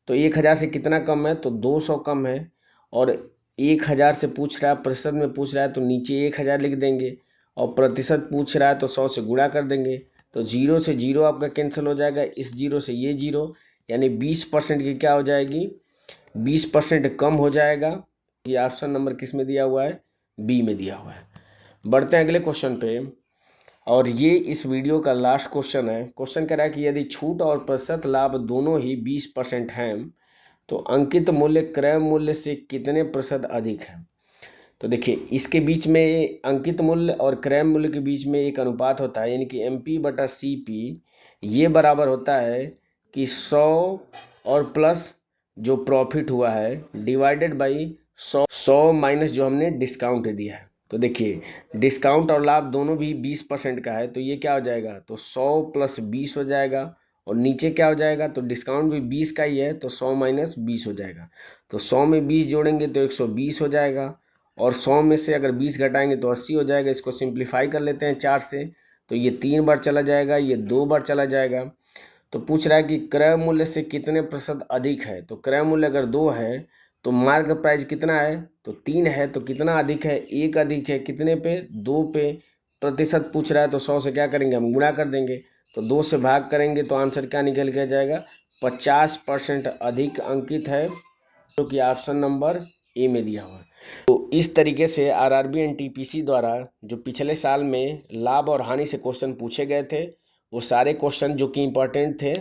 तो 1000 से कितना कम है, तो 200 कम है। और 1000 से पूछ रहा है, प्रतिशत में पूछ रहा है, तो नीचे 1000 लिख देंगे और प्रतिशत पूछ रहा है तो 100 से गुणा कर देंगे। तो 0 से 0 आपका कैंसिल हो जाएगा, इस 0 से ये 0, यानी 20% की क्या हो जाएगी, 20% कम हो जाएगा। ये ऑप्शन नंबर किस में दिया हुआ है, B में दिया हुआ है। बढ़ते हैं अगले क्वेश्चन पे, और ये इस वीडियो का लास्ट क्वेश्चन है। क्वेश्चन कह रहा है कि यदि छूट और प्रतिशत लाभ दोनों ही 20% हैं तो अंकित मूल्य क्रय मूल्य से कितने प्रतिशत अधिक है। तो देखिए इसके बीच में अंकित मूल्य और क्रय मूल्य के बीच में एक अनुपात होता है, यानी कि MP/CP ये बराबर होता है कि 100 और प्लस जो प्रॉफिट हुआ है डिवाइडेड बाई 100 माइनस जो हमने डिस्काउंट दिया है। तो देखिए डिस्काउंट और लाभ दोनों भी 20% का है, तो ये क्या हो जाएगा, तो 100 + 20 हो जाएगा। और नीचे क्या हो जाएगा, तो डिस्काउंट भी 20 का ही है, तो 100 - 20 हो जाएगा। तो 100 में 20 जोड़ेंगे तो 120 हो जाएगा, और 100 में से अगर 20 घटाएंगे तो 80 हो जाएगा। इसको सिंप्लीफाई कर लेते हैं 4 से, तो ये 3 बार चला जाएगा, ये 2 बार चला जाएगा। तो पूछ रहा है कि क्रय मूल्य से कितने प्रतिशत अधिक है। तो क्रय मूल्य अगर 2 है तो मार्केट प्राइस कितना है, तो 3 है, तो कितना अधिक है, 1 अधिक है, कितने पे, 2 पे। प्रतिशत पूछ रहा है तो 100 से क्या करेंगे, हम गुणा कर देंगे। तो 2 से भाग करेंगे तो आंसर क्या निकल के जाएगा, 50% अधिक अंकित है, जो कि ऑप्शन नंबर ए में दिया हुआ है। तो इस तरीके से आरआरबी एनटीपीसी द्वारा जो पिछले साल में लाभ और हानि से क्वेश्चन पूछे गए थे, वो सारे क्वेश्चन जो कि इम्पोर्टेंट थे,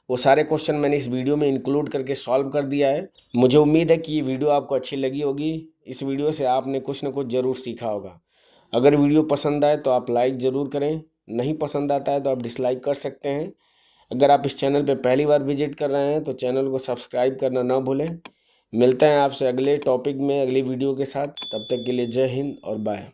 वो सारे क्वेश्चन मैंने इस वीडियो में इंक्लूड करके सॉल्व कर दिया है। मुझे उम्मीद है कि ये वीडियो आपको अच्छी लगी होगी। इस वीडियो से आपने कुछ ना कुछ ज़रूर सीखा होगा। अगर वीडियो पसंद आए तो आप लाइक ज़रूर करें, नहीं पसंद आता है तो आप डिसलाइक कर सकते हैं। अगर आप इस चैनल पर पहली बार विजिट कर रहे हैं तो चैनल को सब्सक्राइब करना ना भूलें। मिलते हैं आपसे अगले टॉपिक में, अगली वीडियो के साथ। तब तक के लिए जय हिंद और बाय।